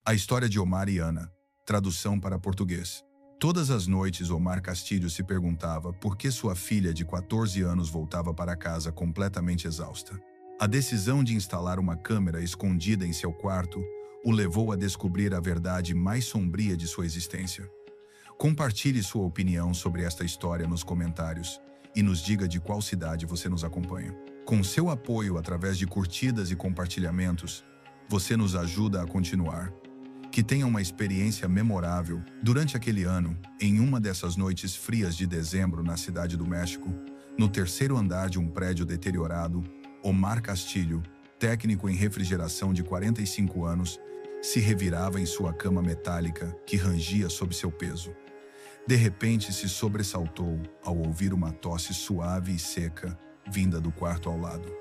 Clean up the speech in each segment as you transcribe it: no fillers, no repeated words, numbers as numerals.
A história de Omar e Ana. Tradução para português. Todas as noites, Omar Castilho se perguntava por que sua filha de 14 anos voltava para casa completamente exausta. A decisão de instalar uma câmera escondida em seu quarto o levou a descobrir a verdade mais sombria de sua existência. Compartilhe sua opinião sobre esta história nos comentários e nos diga de qual cidade você nos acompanha. Com seu apoio através de curtidas e compartilhamentos, você nos ajuda a continuar. Que tenha uma experiência memorável durante aquele ano, em uma dessas noites frias de dezembro na cidade do México, no terceiro andar de um prédio deteriorado, Omar Castilho, técnico em refrigeração de 45 anos, se revirava em sua cama metálica que rangia sob seu peso. De repente se sobressaltou ao ouvir uma tosse suave e seca vinda do quarto ao lado.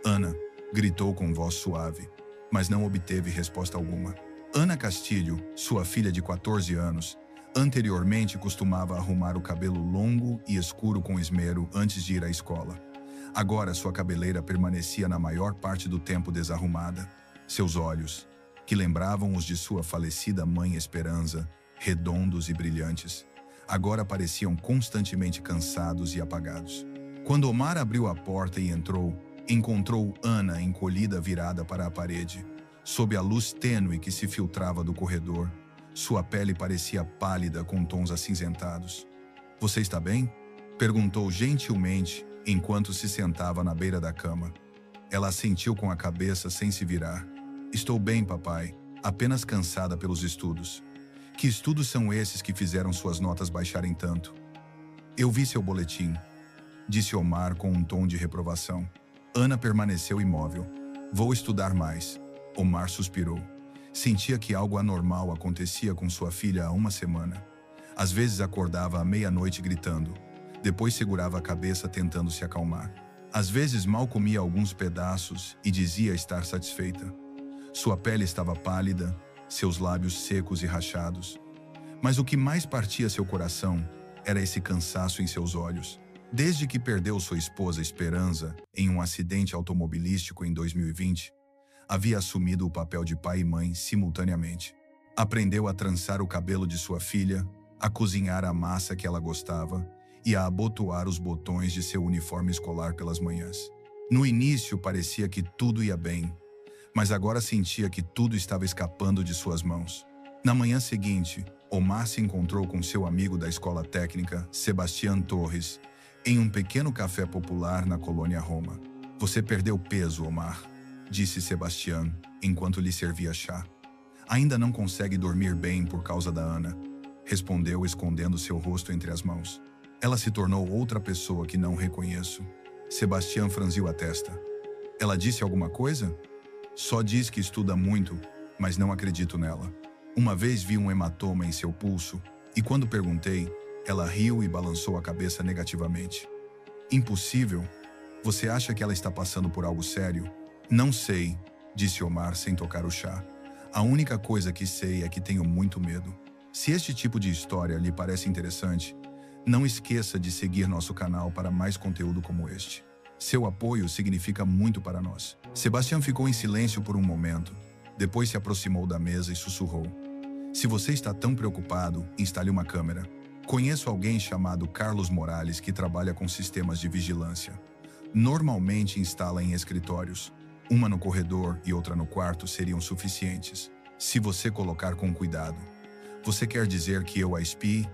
Ana, gritou com voz suave, mas não obteve resposta alguma. Ana Castilho, sua filha de 14 anos, anteriormente costumava arrumar o cabelo longo e escuro com esmero antes de ir à escola. Agora sua cabeleira permanecia na maior parte do tempo desarrumada. Seus olhos, que lembravam os de sua falecida mãe Esperança, redondos e brilhantes, agora pareciam constantemente cansados e apagados. Quando Omar abriu a porta e entrou, encontrou Ana encolhida virada para a parede. Sob a luz tênue que se filtrava do corredor, sua pele parecia pálida com tons acinzentados. "Você está bem?" perguntou gentilmente enquanto se sentava na beira da cama. Ela assentiu com a cabeça sem se virar. "Estou bem, papai, apenas cansada pelos estudos." "Que estudos são esses que fizeram suas notas baixarem tanto?" "Eu vi seu boletim", disse Omar com um tom de reprovação. Ana permaneceu imóvel. "Vou estudar mais." Omar suspirou. Sentia que algo anormal acontecia com sua filha há uma semana. Às vezes acordava à meia-noite gritando. Depois segurava a cabeça tentando se acalmar. Às vezes mal comia alguns pedaços e dizia estar satisfeita. Sua pele estava pálida, seus lábios secos e rachados. Mas o que mais partia seu coração era esse cansaço em seus olhos. Desde que perdeu sua esposa Esperança em um acidente automobilístico em 2020, havia assumido o papel de pai e mãe simultaneamente. Aprendeu a trançar o cabelo de sua filha, a cozinhar a massa que ela gostava e a abotoar os botões de seu uniforme escolar pelas manhãs. No início parecia que tudo ia bem, mas agora sentia que tudo estava escapando de suas mãos. Na manhã seguinte, Omar se encontrou com seu amigo da escola técnica, Sebastián Torres, em um pequeno café popular na colônia Roma. "Você perdeu peso, Omar", disse Sebastián, enquanto lhe servia chá. "Ainda não consegue dormir bem por causa da Ana", respondeu escondendo seu rosto entre as mãos. "Ela se tornou outra pessoa que não reconheço." Sebastián franziu a testa. "Ela disse alguma coisa?" "Só diz que estuda muito, mas não acredito nela. Uma vez vi um hematoma em seu pulso, e quando perguntei, ela riu e balançou a cabeça negativamente." "Impossível? Você acha que ela está passando por algo sério?" "Não sei", disse Omar sem tocar o chá. "A única coisa que sei é que tenho muito medo." Se este tipo de história lhe parece interessante, não esqueça de seguir nosso canal para mais conteúdo como este. Seu apoio significa muito para nós. Sebastián ficou em silêncio por um momento, depois se aproximou da mesa e sussurrou. "Se você está tão preocupado, instale uma câmera. Conheço alguém chamado Carlos Morales que trabalha com sistemas de vigilância. Normalmente instala em escritórios. Uma no corredor e outra no quarto seriam suficientes. Se você colocar com cuidado." "Você quer dizer que eu a espie?"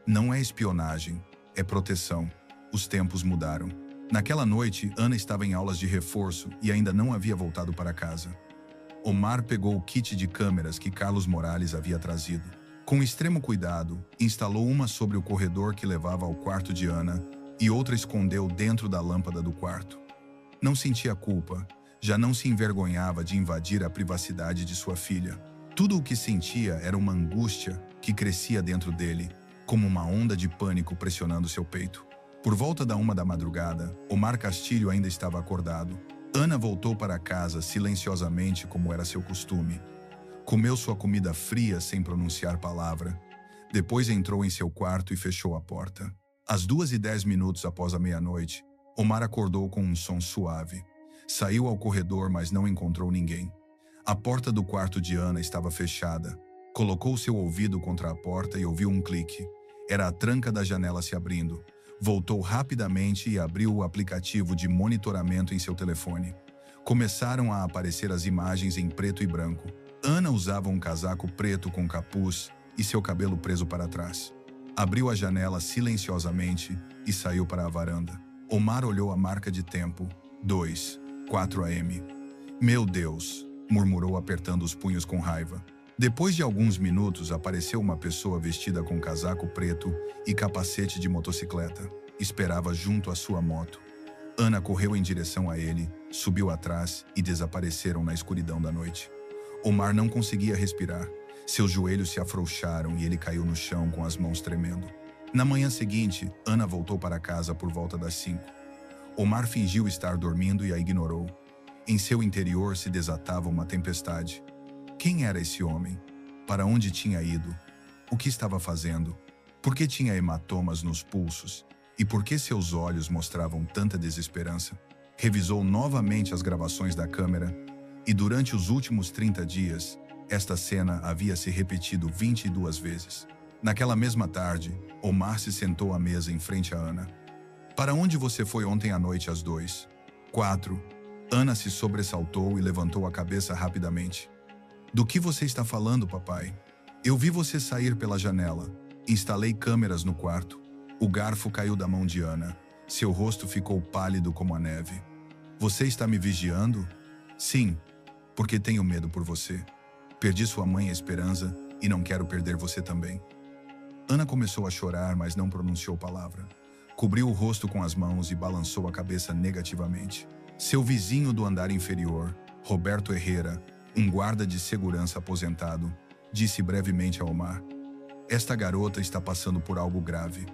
"Não é espionagem, é proteção. Os tempos mudaram." Naquela noite, Ana estava em aulas de reforço e ainda não havia voltado para casa. Omar pegou o kit de câmeras que Carlos Morales havia trazido. Com extremo cuidado, instalou uma sobre o corredor que levava ao quarto de Ana e outra escondeu dentro da lâmpada do quarto. Não sentia culpa, já não se envergonhava de invadir a privacidade de sua filha. Tudo o que sentia era uma angústia que crescia dentro dele, como uma onda de pânico pressionando seu peito. Por volta da 1 da madrugada, Omar Castilho ainda estava acordado. Ana voltou para casa silenciosamente como era seu costume. Comeu sua comida fria sem pronunciar palavra. Depois entrou em seu quarto e fechou a porta. Às 2:10 após a meia-noite, Omar acordou com um som suave. Saiu ao corredor, mas não encontrou ninguém. A porta do quarto de Ana estava fechada. Colocou seu ouvido contra a porta e ouviu um clique. Era a tranca da janela se abrindo. Voltou rapidamente e abriu o aplicativo de monitoramento em seu telefone. Começaram a aparecer as imagens em preto e branco. Ana usava um casaco preto com capuz e seu cabelo preso para trás. Abriu a janela silenciosamente e saiu para a varanda. Omar olhou a marca de tempo. 2:04 AM. Meu Deus, murmurou apertando os punhos com raiva. Depois de alguns minutos, apareceu uma pessoa vestida com casaco preto e capacete de motocicleta. Esperava junto à sua moto. Ana correu em direção a ele, subiu atrás e desapareceram na escuridão da noite. Omar não conseguia respirar. Seus joelhos se afrouxaram e ele caiu no chão com as mãos tremendo. Na manhã seguinte, Ana voltou para casa por volta das 5. Omar fingiu estar dormindo e a ignorou. Em seu interior se desatava uma tempestade. Quem era esse homem? Para onde tinha ido? O que estava fazendo? Por que tinha hematomas nos pulsos? E por que seus olhos mostravam tanta desesperança? Revisou novamente as gravações da câmera e durante os últimos 30 dias, esta cena havia se repetido 22 vezes. Naquela mesma tarde, Omar se sentou à mesa em frente a Ana. Para onde você foi ontem à noite às 2:04? Ana se sobressaltou e levantou a cabeça rapidamente. Do que você está falando, papai? Eu vi você sair pela janela. Instalei câmeras no quarto. O garfo caiu da mão de Ana. Seu rosto ficou pálido como a neve. Você está me vigiando? Sim, porque tenho medo por você. Perdi sua mãe, a Esperança, e não quero perder você também. Ana começou a chorar, mas não pronunciou palavra. Cobriu o rosto com as mãos e balançou a cabeça negativamente. Seu vizinho do andar inferior, Roberto Herrera, um guarda de segurança aposentado, disse brevemente a Omar: esta garota está passando por algo grave.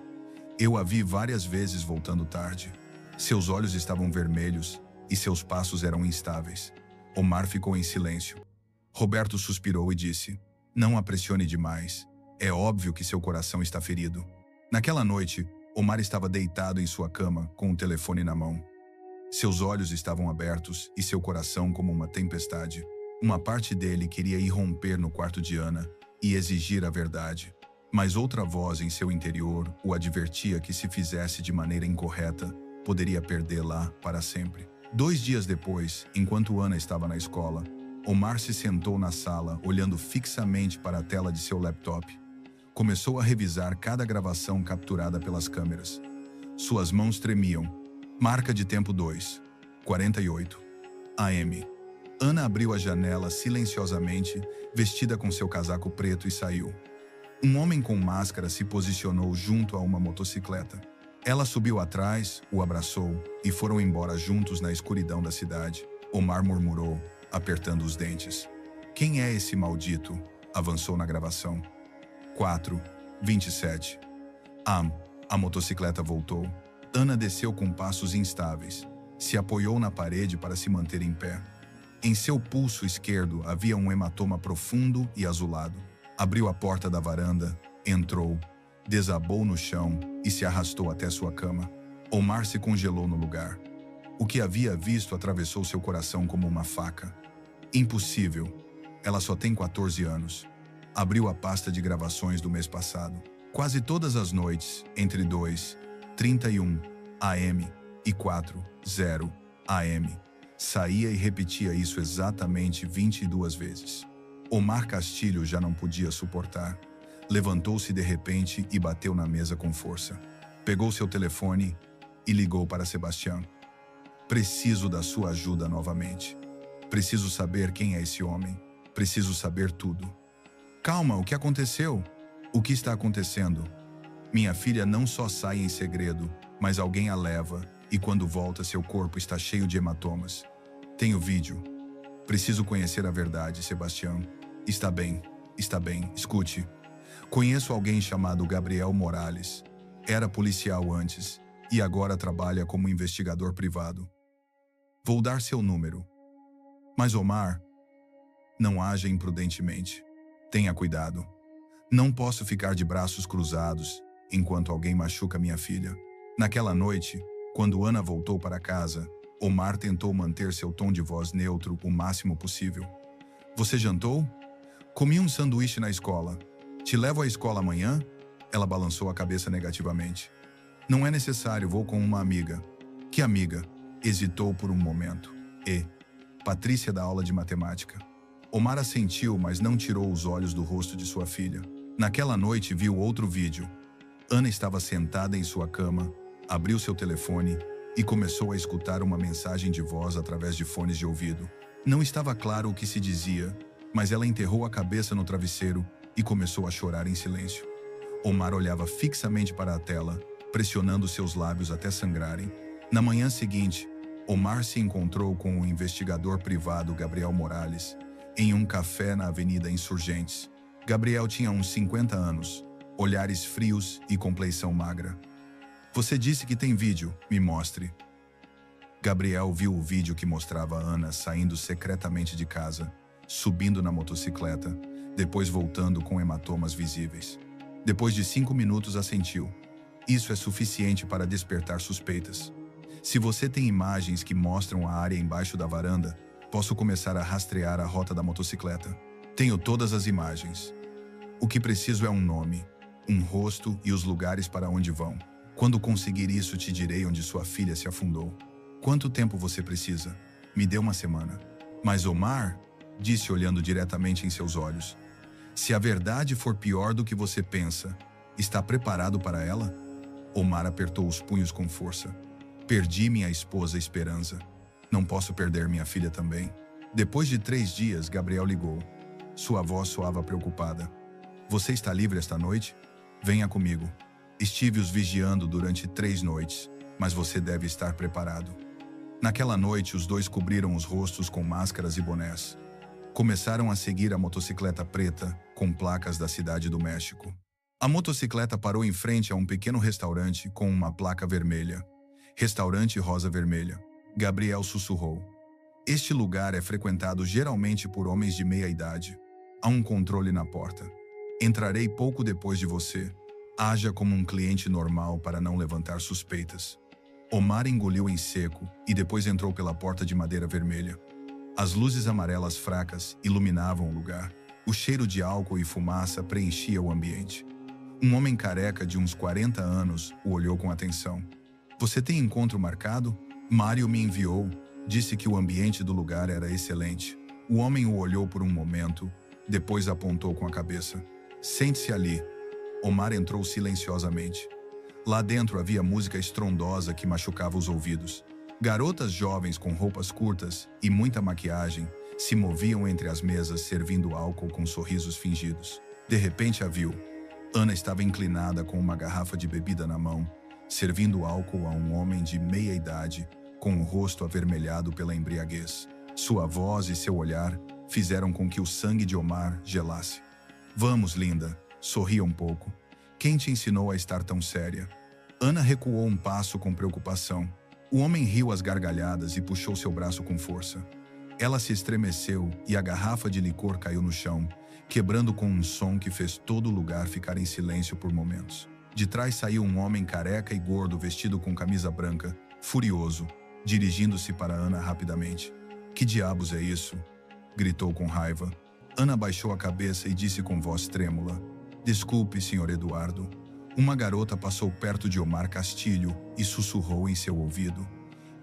Eu a vi várias vezes voltando tarde. Seus olhos estavam vermelhos e seus passos eram instáveis. Omar ficou em silêncio. Roberto suspirou e disse: não a pressione demais. É óbvio que seu coração está ferido. Naquela noite, Omar estava deitado em sua cama com o telefone na mão. Seus olhos estavam abertos e seu coração como uma tempestade. Uma parte dele queria irromper no quarto de Ana e exigir a verdade. Mas outra voz em seu interior o advertia que se fizesse de maneira incorreta, poderia perdê-la para sempre. 2 dias depois, enquanto Ana estava na escola, Omar se sentou na sala, olhando fixamente para a tela de seu laptop. Começou a revisar cada gravação capturada pelas câmeras. Suas mãos tremiam. Marca de tempo 2:48 AM. Ana abriu a janela silenciosamente, vestida com seu casaco preto, e saiu. Um homem com máscara se posicionou junto a uma motocicleta. Ela subiu atrás, o abraçou e foram embora juntos na escuridão da cidade. Omar murmurou, apertando os dentes. Quem é esse maldito? Avançou na gravação. 4:27 AM. A motocicleta voltou. Ana desceu com passos instáveis. Se apoiou na parede para se manter em pé. Em seu pulso esquerdo havia um hematoma profundo e azulado. Abriu a porta da varanda, entrou, desabou no chão e se arrastou até sua cama. Omar se congelou no lugar. O que havia visto atravessou seu coração como uma faca. Impossível. Ela só tem 14 anos. Abriu a pasta de gravações do mês passado. Quase todas as noites, entre 2:31 AM e 4:0 AM, saía e repetia isso exatamente 22 vezes. Omar Castilho já não podia suportar. Levantou-se de repente e bateu na mesa com força. Pegou seu telefone e ligou para Sebastião. Preciso da sua ajuda novamente. Preciso saber quem é esse homem. Preciso saber tudo. Calma, o que aconteceu? O que está acontecendo? Minha filha não só sai em segredo, mas alguém a leva, e quando volta seu corpo está cheio de hematomas. Tenho vídeo. Preciso conhecer a verdade, Sebastião. Está bem, escute. Conheço alguém chamado Gabriel Morales. Era policial antes, e agora trabalha como investigador privado. Vou dar seu número. Mas Omar, não haja imprudentemente. Tenha cuidado. Não posso ficar de braços cruzados enquanto alguém machuca minha filha. Naquela noite, quando Ana voltou para casa, Omar tentou manter seu tom de voz neutro o máximo possível. Você jantou? Comi um sanduíche na escola. Te levo à escola amanhã? Ela balançou a cabeça negativamente. Não é necessário, vou com uma amiga. Que amiga? Hesitou por um momento. Patrícia da aula de matemática. Omar assentiu, mas não tirou os olhos do rosto de sua filha. Naquela noite viu outro vídeo. Ana estava sentada em sua cama, abriu seu telefone e começou a escutar uma mensagem de voz através de fones de ouvido. Não estava claro o que se dizia, mas ela enterrou a cabeça no travesseiro e começou a chorar em silêncio. Omar olhava fixamente para a tela, pressionando seus lábios até sangrarem. Na manhã seguinte, Omar se encontrou com o investigador privado Gabriel Morales em um café na Avenida Insurgentes. Gabriel tinha uns 50 anos, olhares frios e compleição magra. Você disse que tem vídeo, me mostre. Gabriel viu o vídeo que mostrava Ana saindo secretamente de casa, subindo na motocicleta, depois voltando com hematomas visíveis. Depois de 5 minutos assentiu. Isso é suficiente para despertar suspeitas. Se você tem imagens que mostram a área embaixo da varanda, posso começar a rastrear a rota da motocicleta. Tenho todas as imagens. O que preciso é um nome, um rosto e os lugares para onde vão. Quando conseguir isso, te direi onde sua filha se afundou. Quanto tempo você precisa? Me dê uma semana. Mas Omar, disse olhando diretamente em seus olhos, se a verdade for pior do que você pensa, está preparado para ela? Omar apertou os punhos com força. Perdi minha esposa Esperança. Não posso perder minha filha também. Depois de 3 dias, Gabriel ligou. Sua voz soava preocupada. Você está livre esta noite? Venha comigo. Estive os vigiando durante 3 noites, mas você deve estar preparado. Naquela noite, os dois cobriram os rostos com máscaras e bonés. Começaram a seguir a motocicleta preta, com placas da Cidade do México. A motocicleta parou em frente a um pequeno restaurante com uma placa vermelha. Restaurante Rosa Vermelha. Gabriel sussurrou. Este lugar é frequentado geralmente por homens de meia idade. Há um controle na porta. Entrarei pouco depois de você. Haja como um cliente normal para não levantar suspeitas. Omar engoliu em seco e depois entrou pela porta de madeira vermelha. As luzes amarelas fracas iluminavam o lugar. O cheiro de álcool e fumaça preenchia o ambiente. Um homem careca de uns 40 anos o olhou com atenção. Você tem encontro marcado? Mário me enviou. Disse que o ambiente do lugar era excelente. O homem o olhou por um momento, depois apontou com a cabeça. Sente-se ali. Omar entrou silenciosamente. Lá dentro havia música estrondosa que machucava os ouvidos. Garotas jovens com roupas curtas e muita maquiagem se moviam entre as mesas servindo álcool com sorrisos fingidos. De repente a viu. Ana estava inclinada com uma garrafa de bebida na mão, servindo álcool a um homem de meia idade, com o rosto avermelhado pela embriaguez. Sua voz e seu olhar fizeram com que o sangue de Omar gelasse. Vamos, linda, sorria um pouco. Quem te ensinou a estar tão séria? Ana recuou um passo com preocupação. O homem riu às gargalhadas e puxou seu braço com força. Ela se estremeceu e a garrafa de licor caiu no chão, quebrando com um som que fez todo o lugar ficar em silêncio por momentos. De trás saiu um homem careca e gordo vestido com camisa branca, furioso, dirigindo-se para Ana rapidamente. Que diabos é isso? Gritou com raiva. Ana baixou a cabeça e disse com voz trêmula. Desculpe, Sr. Eduardo. Uma garota passou perto de Omar Castilho e sussurrou em seu ouvido.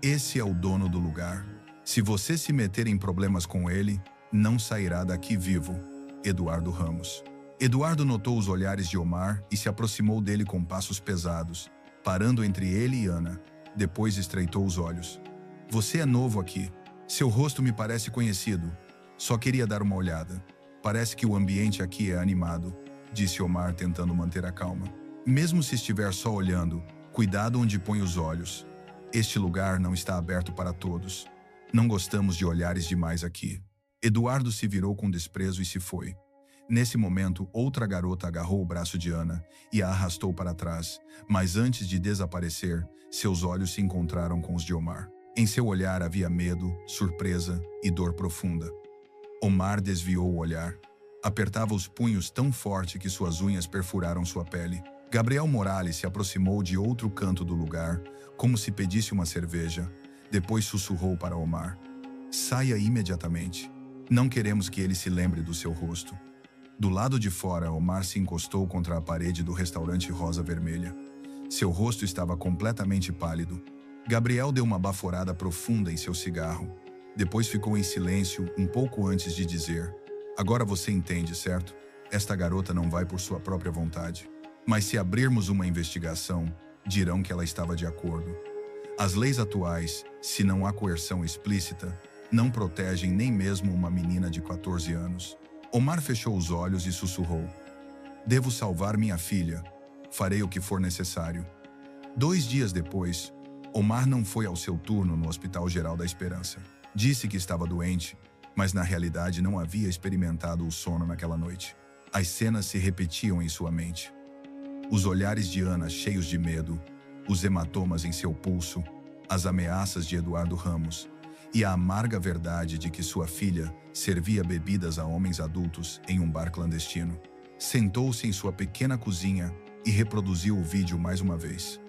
Esse é o dono do lugar. Se você se meter em problemas com ele, não sairá daqui vivo. Eduardo Ramos. Eduardo notou os olhares de Omar e se aproximou dele com passos pesados, parando entre ele e Ana. Depois estreitou os olhos. Você é novo aqui. Seu rosto me parece conhecido. Só queria dar uma olhada. Parece que o ambiente aqui é animado, disse Omar tentando manter a calma. Mesmo se estiver só olhando, cuidado onde põe os olhos. Este lugar não está aberto para todos. Não gostamos de olhares demais aqui. Eduardo se virou com desprezo e se foi. Nesse momento, outra garota agarrou o braço de Ana e a arrastou para trás, mas antes de desaparecer, seus olhos se encontraram com os de Omar. Em seu olhar havia medo, surpresa e dor profunda. Omar desviou o olhar. Apertava os punhos tão forte que suas unhas perfuraram sua pele. Gabriel Morales se aproximou de outro canto do lugar, como se pedisse uma cerveja. Depois sussurrou para Omar. Saia imediatamente. Não queremos que ele se lembre do seu rosto. Do lado de fora, Omar se encostou contra a parede do restaurante Rosa Vermelha. Seu rosto estava completamente pálido. Gabriel deu uma baforada profunda em seu cigarro. Depois ficou em silêncio um pouco antes de dizer: agora você entende, certo? Esta garota não vai por sua própria vontade. Mas se abrirmos uma investigação, dirão que ela estava de acordo. As leis atuais, se não há coerção explícita, não protegem nem mesmo uma menina de 14 anos. Omar fechou os olhos e sussurrou: devo salvar minha filha. Farei o que for necessário. 2 dias depois, Omar não foi ao seu turno no Hospital Geral da Esperança. Disse que estava doente, mas na realidade não havia experimentado o sono naquela noite. As cenas se repetiam em sua mente. Os olhares de Ana cheios de medo, os hematomas em seu pulso, as ameaças de Eduardo Ramos e a amarga verdade de que sua filha servia bebidas a homens adultos em um bar clandestino. Sentou-se em sua pequena cozinha e reproduziu o vídeo mais uma vez.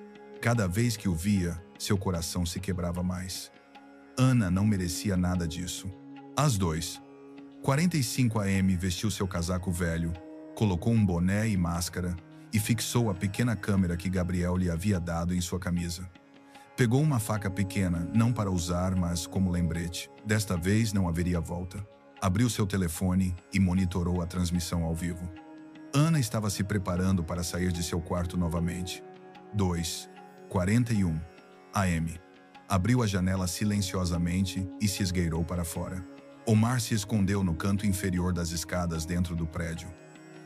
Cada vez que o via, seu coração se quebrava mais. Ana não merecia nada disso. Às 2:45 am, vestiu seu casaco velho, colocou um boné e máscara e fixou a pequena câmera que Gabriel lhe havia dado em sua camisa. Pegou uma faca pequena, não para usar, mas como lembrete. Desta vez não haveria volta. Abriu seu telefone e monitorou a transmissão ao vivo. Ana estava se preparando para sair de seu quarto novamente. 2:41 am. Abriu a janela silenciosamente e se esgueirou para fora. Omar se escondeu no canto inferior das escadas dentro do prédio.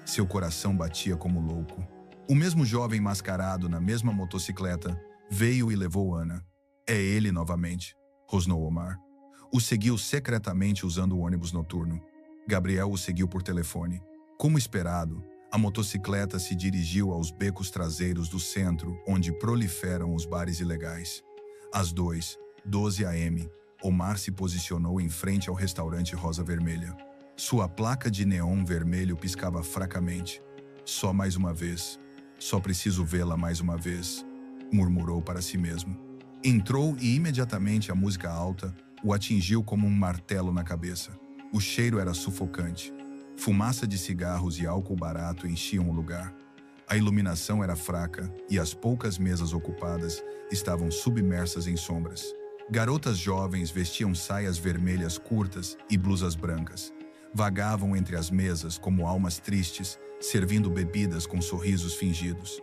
Seu coração batia como louco. O mesmo jovem mascarado na mesma motocicleta veio e levou Ana. É ele novamente, rosnou Omar. O seguiu secretamente usando o ônibus noturno. Gabriel o seguiu por telefone. Como esperado, a motocicleta se dirigiu aos becos traseiros do centro, onde proliferam os bares ilegais. Às 2:12 am, Omar se posicionou em frente ao restaurante Rosa Vermelha. Sua placa de neon vermelho piscava fracamente. Só mais uma vez. Só preciso vê-la mais uma vez, murmurou para si mesmo. Entrou e imediatamente a música alta o atingiu como um martelo na cabeça. O cheiro era sufocante. Fumaça de cigarros e álcool barato enchiam o lugar. A iluminação era fraca e as poucas mesas ocupadas estavam submersas em sombras. Garotas jovens vestiam saias vermelhas curtas e blusas brancas. Vagavam entre as mesas como almas tristes, servindo bebidas com sorrisos fingidos.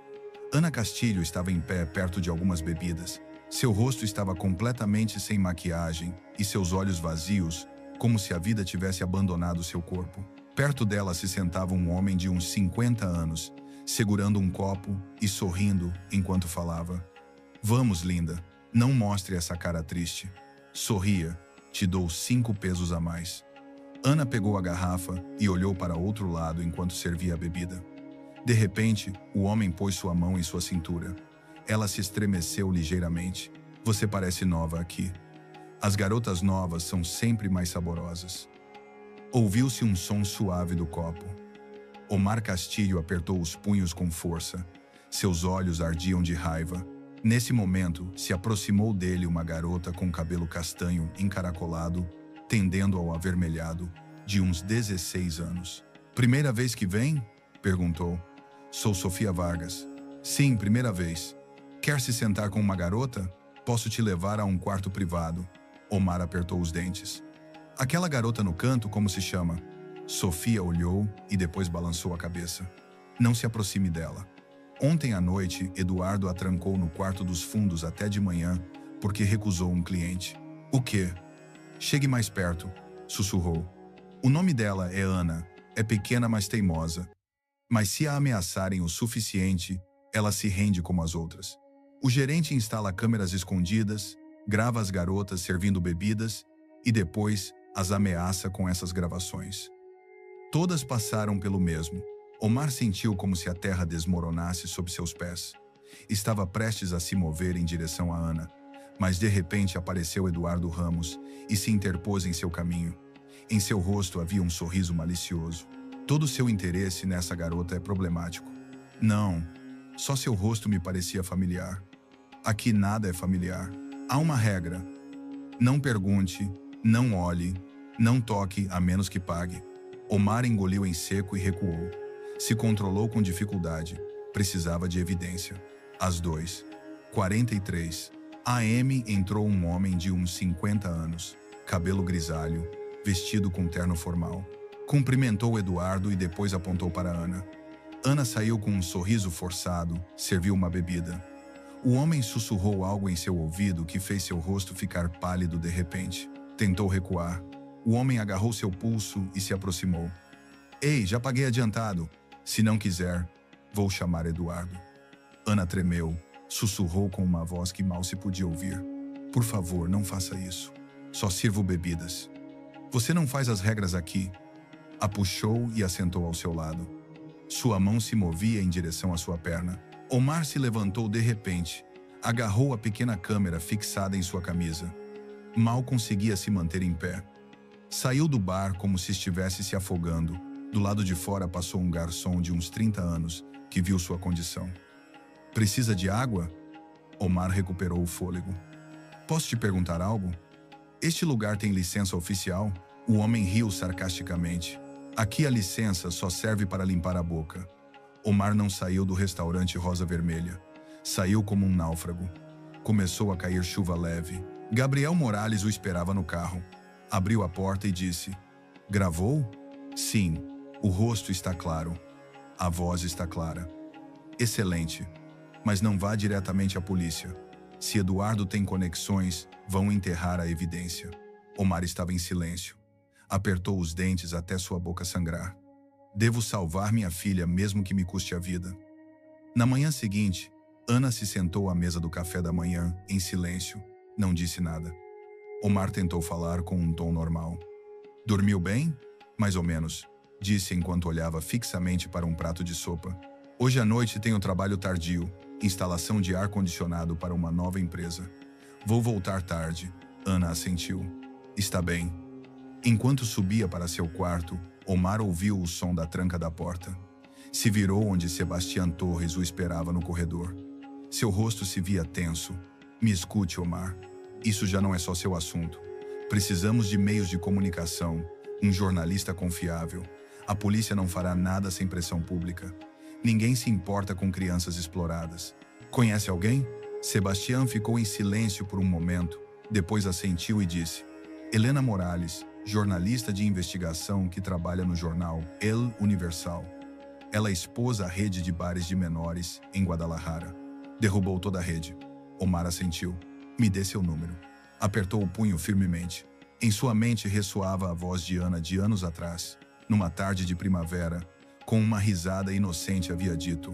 Ana Castilho estava em pé perto de algumas bebidas. Seu rosto estava completamente sem maquiagem e seus olhos vazios, como se a vida tivesse abandonado seu corpo. Perto dela se sentava um homem de uns 50 anos, segurando um copo e sorrindo enquanto falava. Vamos, linda, não mostre essa cara triste. Sorria, te dou 5 pesos a mais. Ana pegou a garrafa e olhou para outro lado enquanto servia a bebida. De repente, o homem pôs sua mão em sua cintura. Ela se estremeceu ligeiramente. Você parece nova aqui. As garotas novas são sempre mais saborosas. Ouviu-se um som suave do copo. Omar Castilho apertou os punhos com força. Seus olhos ardiam de raiva. Nesse momento, se aproximou dele uma garota com cabelo castanho encaracolado, tendendo ao avermelhado, de uns 16 anos. Primeira vez que vem? Perguntou. Sou Sofia Vargas. Sim, primeira vez. Quer se sentar com uma garota? Posso te levar a um quarto privado. Omar apertou os dentes. Aquela garota no canto, como se chama? Sofia olhou e depois balançou a cabeça. Não se aproxime dela. Ontem à noite, Eduardo a trancou no quarto dos fundos até de manhã, porque recusou um cliente. O quê? Chegue mais perto, sussurrou. O nome dela é Ana. É pequena, mas teimosa. Mas se a ameaçarem o suficiente, ela se rende como as outras. O gerente instala câmeras escondidas, grava as garotas servindo bebidas e depois as ameaça com essas gravações. Todas passaram pelo mesmo. Omar sentiu como se a terra desmoronasse sob seus pés. Estava prestes a se mover em direção a Ana, mas de repente apareceu Eduardo Ramos e se interpôs em seu caminho. Em seu rosto havia um sorriso malicioso. Todo seu interesse nessa garota é problemático. Não, só seu rosto me parecia familiar. Aqui nada é familiar. Há uma regra. Não pergunte, não olhe, Não toque a menos que pague. Omar engoliu em seco e recuou. Se controlou com dificuldade. Precisava de evidência. Às 2h43 AM entrou um homem de uns 50 anos, cabelo grisalho, vestido com terno formal. Cumprimentou Eduardo e depois apontou para Ana. Ana saiu com um sorriso forçado, serviu uma bebida. O homem sussurrou algo em seu ouvido que fez seu rosto ficar pálido de repente. Tentou recuar. O homem agarrou seu pulso e se aproximou. Ei, já paguei adiantado. Se não quiser, vou chamar Eduardo. Ana tremeu, sussurrou com uma voz que mal se podia ouvir. Por favor, não faça isso. Só sirvo bebidas. Você não faz as regras aqui. A puxou e a sentou ao seu lado. Sua mão se movia em direção à sua perna. Omar se levantou de repente. Agarrou a pequena câmera fixada em sua camisa. Mal conseguia se manter em pé. Saiu do bar como se estivesse se afogando. Do lado de fora passou um garçom de uns 30 anos, que viu sua condição. Precisa de água? Omar recuperou o fôlego. Posso te perguntar algo? Este lugar tem licença oficial? O homem riu sarcasticamente. Aqui a licença só serve para limpar a boca. Omar não saiu do restaurante Rosa Vermelha. Saiu como um náufrago. Começou a cair chuva leve. Gabriel Morales o esperava no carro. Abriu a porta e disse: Gravou? Sim. O rosto está claro. A voz está clara. Excelente. Mas não vá diretamente à polícia. Se Eduardo tem conexões, vão enterrar a evidência. Omar estava em silêncio. Apertou os dentes até sua boca sangrar. Devo salvar minha filha, mesmo que me custe a vida. Na manhã seguinte, Ana se sentou à mesa do café da manhã, em silêncio. Não disse nada. Omar tentou falar com um tom normal. Dormiu bem? Mais ou menos, disse enquanto olhava fixamente para um prato de sopa. Hoje à noite tenho trabalho tardio, instalação de ar-condicionado para uma nova empresa. Vou voltar tarde. Ana assentiu. Está bem. Enquanto subia para seu quarto, Omar ouviu o som da tranca da porta. Se virou onde Sebastião Torres o esperava no corredor. Seu rosto se via tenso. Me escute, Omar. Isso já não é só seu assunto. Precisamos de meios de comunicação, um jornalista confiável. A polícia não fará nada sem pressão pública. Ninguém se importa com crianças exploradas. Conhece alguém? Sebastião ficou em silêncio por um momento, depois assentiu e disse: Helena Morales, jornalista de investigação que trabalha no jornal El Universal. Ela expôs a rede de bares de menores em Guadalajara. Derrubou toda a rede. Omar assentiu. Me dê seu número. Apertou o punho firmemente. Em sua mente ressoava a voz de Ana de anos atrás. Numa tarde de primavera, com uma risada inocente havia dito: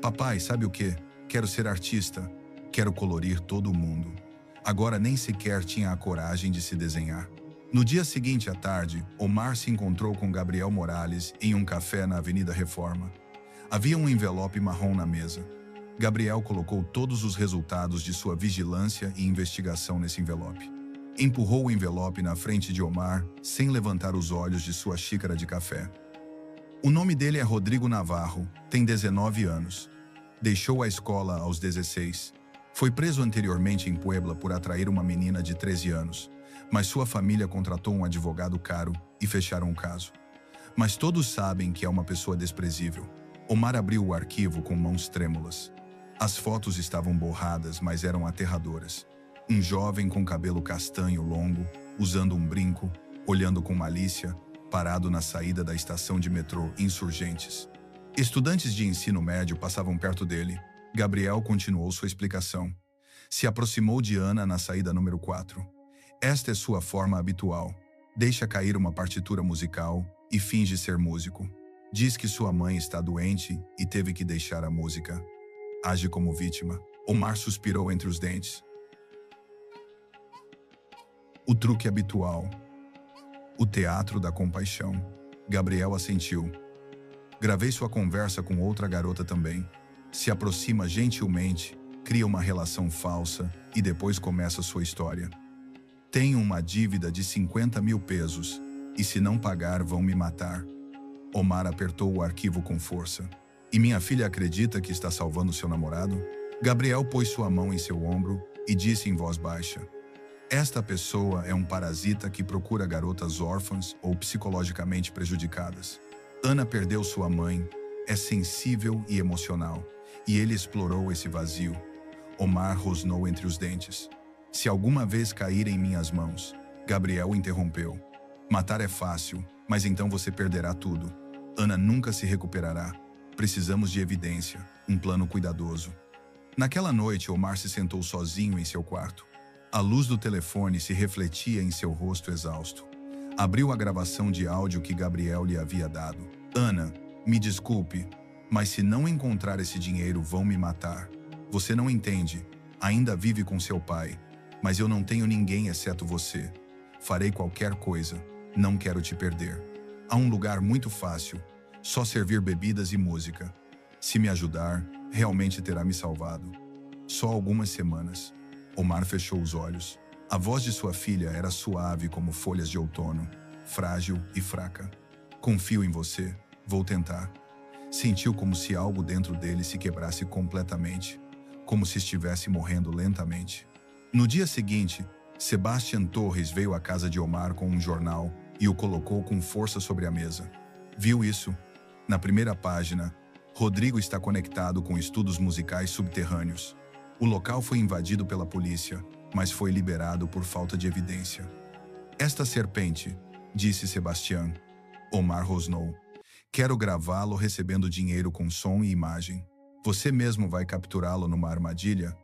Papai, sabe o quê? Quero ser artista. Quero colorir todo o mundo. Agora nem sequer tinha a coragem de se desenhar. No dia seguinte à tarde, Omar se encontrou com Gabriel Morales em um café na Avenida Reforma. Havia um envelope marrom na mesa. Gabriel colocou todos os resultados de sua vigilância e investigação nesse envelope. Empurrou o envelope na frente de Omar, sem levantar os olhos de sua xícara de café. O nome dele é Rodrigo Navarro, tem 19 anos. Deixou a escola aos 16. Foi preso anteriormente em Puebla por atrair uma menina de 13 anos, mas sua família contratou um advogado caro e fecharam o caso. Mas todos sabem que é uma pessoa desprezível. Omar abriu o arquivo com mãos trêmulas. As fotos estavam borradas, mas eram aterradoras. Um jovem com cabelo castanho longo, usando um brinco, olhando com malícia, parado na saída da estação de metrô Insurgentes. Estudantes de ensino médio passavam perto dele. Gabriel continuou sua explicação. Se aproximou de Ana na saída número 4. Esta é sua forma habitual. Deixa cair uma partitura musical e finge ser músico. Diz que sua mãe está doente e teve que deixar a música. Age como vítima. Omar suspirou entre os dentes. O truque habitual. O teatro da compaixão. Gabriel assentiu. Gravei sua conversa com outra garota também. Se aproxima gentilmente, cria uma relação falsa e depois começa sua história. Tenho uma dívida de 50 mil pesos e se não pagar vão me matar. Omar apertou o arquivo com força. E minha filha acredita que está salvando seu namorado? Gabriel pôs sua mão em seu ombro e disse em voz baixa: Esta pessoa é um parasita que procura garotas órfãs ou psicologicamente prejudicadas. Ana perdeu sua mãe, é sensível e emocional, e ele explorou esse vazio. Omar rosnou entre os dentes. Se alguma vez cair em minhas mãos, Gabriel interrompeu. Matar é fácil, mas então você perderá tudo. Ana nunca se recuperará. Precisamos de evidência, um plano cuidadoso. Naquela noite, Omar se sentou sozinho em seu quarto. A luz do telefone se refletia em seu rosto exausto. Abriu a gravação de áudio que Gabriel lhe havia dado. Ana, me desculpe, mas se não encontrar esse dinheiro, vão me matar. Você não entende. Ainda vive com seu pai, mas eu não tenho ninguém exceto você. Farei qualquer coisa. Não quero te perder. Há um lugar muito fácil. Só servir bebidas e música. Se me ajudar, realmente terá me salvado. Só algumas semanas. Omar fechou os olhos. A voz de sua filha era suave como folhas de outono, frágil e fraca. Confio em você. Vou tentar. Sentiu como se algo dentro dele se quebrasse completamente, como se estivesse morrendo lentamente. No dia seguinte, Sebastian Torres veio à casa de Omar com um jornal e o colocou com força sobre a mesa. Viu isso? Na primeira página, Rodrigo está conectado com estudos musicais subterrâneos. O local foi invadido pela polícia, mas foi liberado por falta de evidência. Esta serpente, disse Sebastian. Omar rosnou. Quero gravá-lo recebendo dinheiro com som e imagem. Você mesmo vai capturá-lo numa armadilha?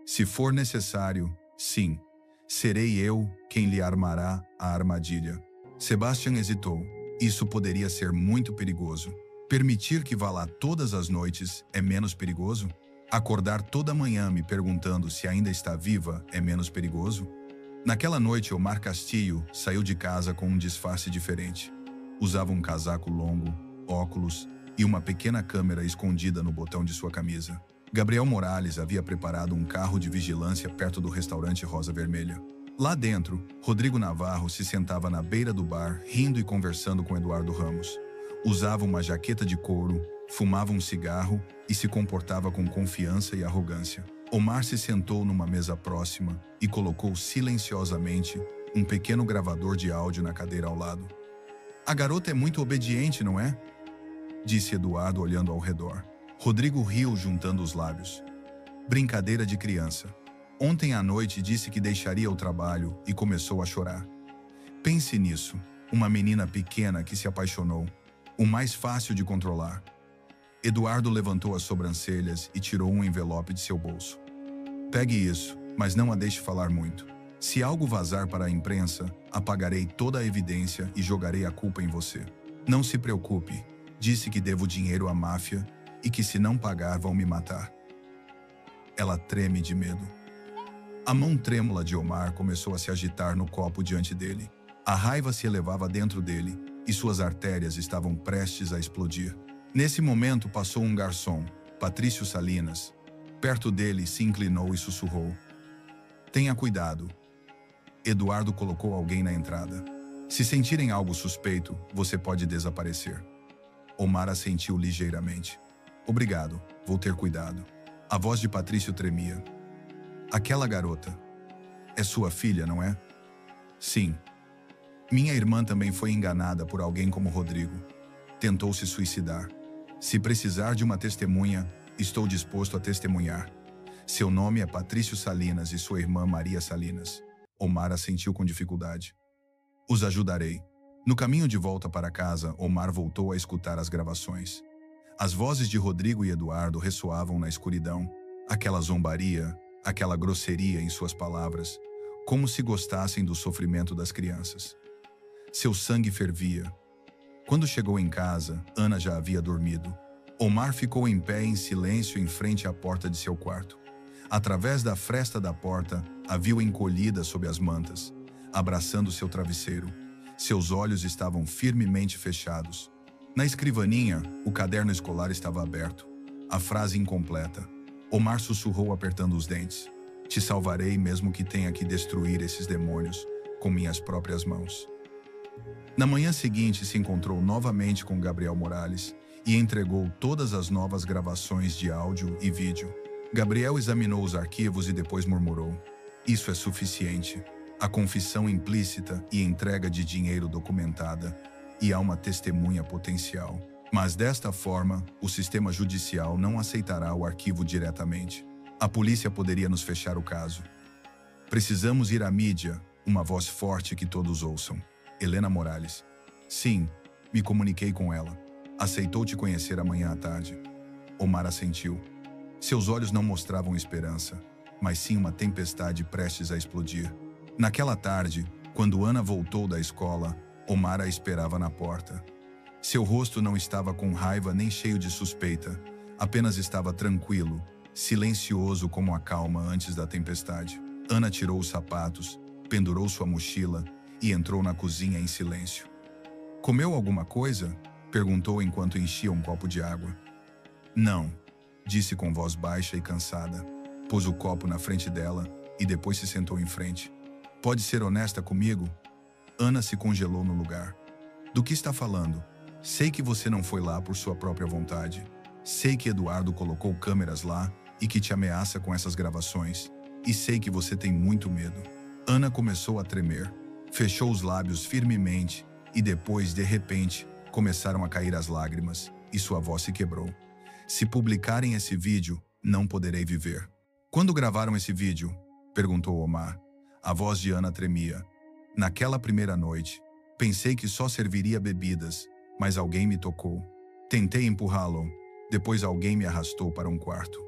Se for necessário, sim. Serei eu quem lhe armará a armadilha. Sebastian hesitou. Isso poderia ser muito perigoso. Permitir que vá lá todas as noites é menos perigoso? Acordar toda manhã me perguntando se ainda está viva é menos perigoso? Naquela noite, Omar Castillo saiu de casa com um disfarce diferente. Usava um casaco longo, óculos e uma pequena câmera escondida no botão de sua camisa. Gabriel Morales havia preparado um carro de vigilância perto do restaurante Rosa Vermelha. Lá dentro, Rodrigo Navarro se sentava na beira do bar, rindo e conversando com Eduardo Ramos. Usava uma jaqueta de couro, fumava um cigarro e se comportava com confiança e arrogância. Omar se sentou numa mesa próxima e colocou silenciosamente um pequeno gravador de áudio na cadeira ao lado. A garota é muito obediente, não é? Disse Eduardo olhando ao redor. Rodrigo riu juntando os lábios. Brincadeira de criança. Ontem à noite disse que deixaria o trabalho e começou a chorar. Pense nisso, uma menina pequena que se apaixonou, o mais fácil de controlar. Eduardo levantou as sobrancelhas e tirou um envelope de seu bolso. Pegue isso, mas não a deixe falar muito. Se algo vazar para a imprensa, apagarei toda a evidência e jogarei a culpa em você. Não se preocupe, disse que devo dinheiro à máfia e que se não pagar vão me matar. Ela treme de medo. A mão trêmula de Omar começou a se agitar no copo diante dele. A raiva se elevava dentro dele e suas artérias estavam prestes a explodir. Nesse momento passou um garçom, Patrício Salinas. Perto dele se inclinou e sussurrou. Tenha cuidado. Eduardo colocou alguém na entrada. Se sentirem algo suspeito, você pode desaparecer. Omar assentiu ligeiramente. Obrigado, vou ter cuidado. A voz de Patrício tremia. Aquela garota. É sua filha, não é? Sim. Minha irmã também foi enganada por alguém como Rodrigo. Tentou se suicidar. Se precisar de uma testemunha, estou disposto a testemunhar. Seu nome é Patrício Salinas e sua irmã Maria Salinas. Omar assentiu com dificuldade. Os ajudarei. No caminho de volta para casa, Omar voltou a escutar as gravações. As vozes de Rodrigo e Eduardo ressoavam na escuridão. Aquela zombaria, aquela grosseria em suas palavras, como se gostassem do sofrimento das crianças. Seu sangue fervia. Quando chegou em casa, Ana já havia dormido. Omar ficou em pé em silêncio em frente à porta de seu quarto. Através da fresta da porta, a viu encolhida sob as mantas, abraçando seu travesseiro. Seus olhos estavam firmemente fechados. Na escrivaninha, o caderno escolar estava aberto. A frase incompleta. Omar sussurrou apertando os dentes. Te salvarei mesmo que tenha que destruir esses demônios com minhas próprias mãos. Na manhã seguinte, se encontrou novamente com Gabriel Morales e entregou todas as novas gravações de áudio e vídeo. Gabriel examinou os arquivos e depois murmurou. Isso é suficiente. A confissão implícita e entrega de dinheiro documentada, e há uma testemunha potencial. Mas desta forma, o sistema judicial não aceitará o arquivo diretamente. A polícia poderia nos fechar o caso. Precisamos ir à mídia, uma voz forte que todos ouçam. Helena Morales. Sim, me comuniquei com ela. Aceitou te conhecer amanhã à tarde. Omar assentiu. Seus olhos não mostravam esperança, mas sim uma tempestade prestes a explodir. Naquela tarde, quando Ana voltou da escola, Omar a esperava na porta. Seu rosto não estava com raiva nem cheio de suspeita, apenas estava tranquilo, silencioso como a calma antes da tempestade. Ana tirou os sapatos, pendurou sua mochila e entrou na cozinha em silêncio. Comeu alguma coisa? Perguntou enquanto enchia um copo de água. Não, disse com voz baixa e cansada. Pôs o copo na frente dela e depois se sentou em frente. Pode ser honesta comigo? Ana se congelou no lugar. Do que está falando? Sei que você não foi lá por sua própria vontade. Sei que Eduardo colocou câmeras lá e que te ameaça com essas gravações. E sei que você tem muito medo. Ana começou a tremer. Fechou os lábios firmemente e depois, de repente, começaram a cair as lágrimas e sua voz se quebrou. Se publicarem esse vídeo, não poderei viver. Quando gravaram esse vídeo? Perguntou Omar. A voz de Ana tremia. Naquela primeira noite, pensei que só serviria bebidas, mas alguém me tocou. Tentei empurrá-lo, depois alguém me arrastou para um quarto.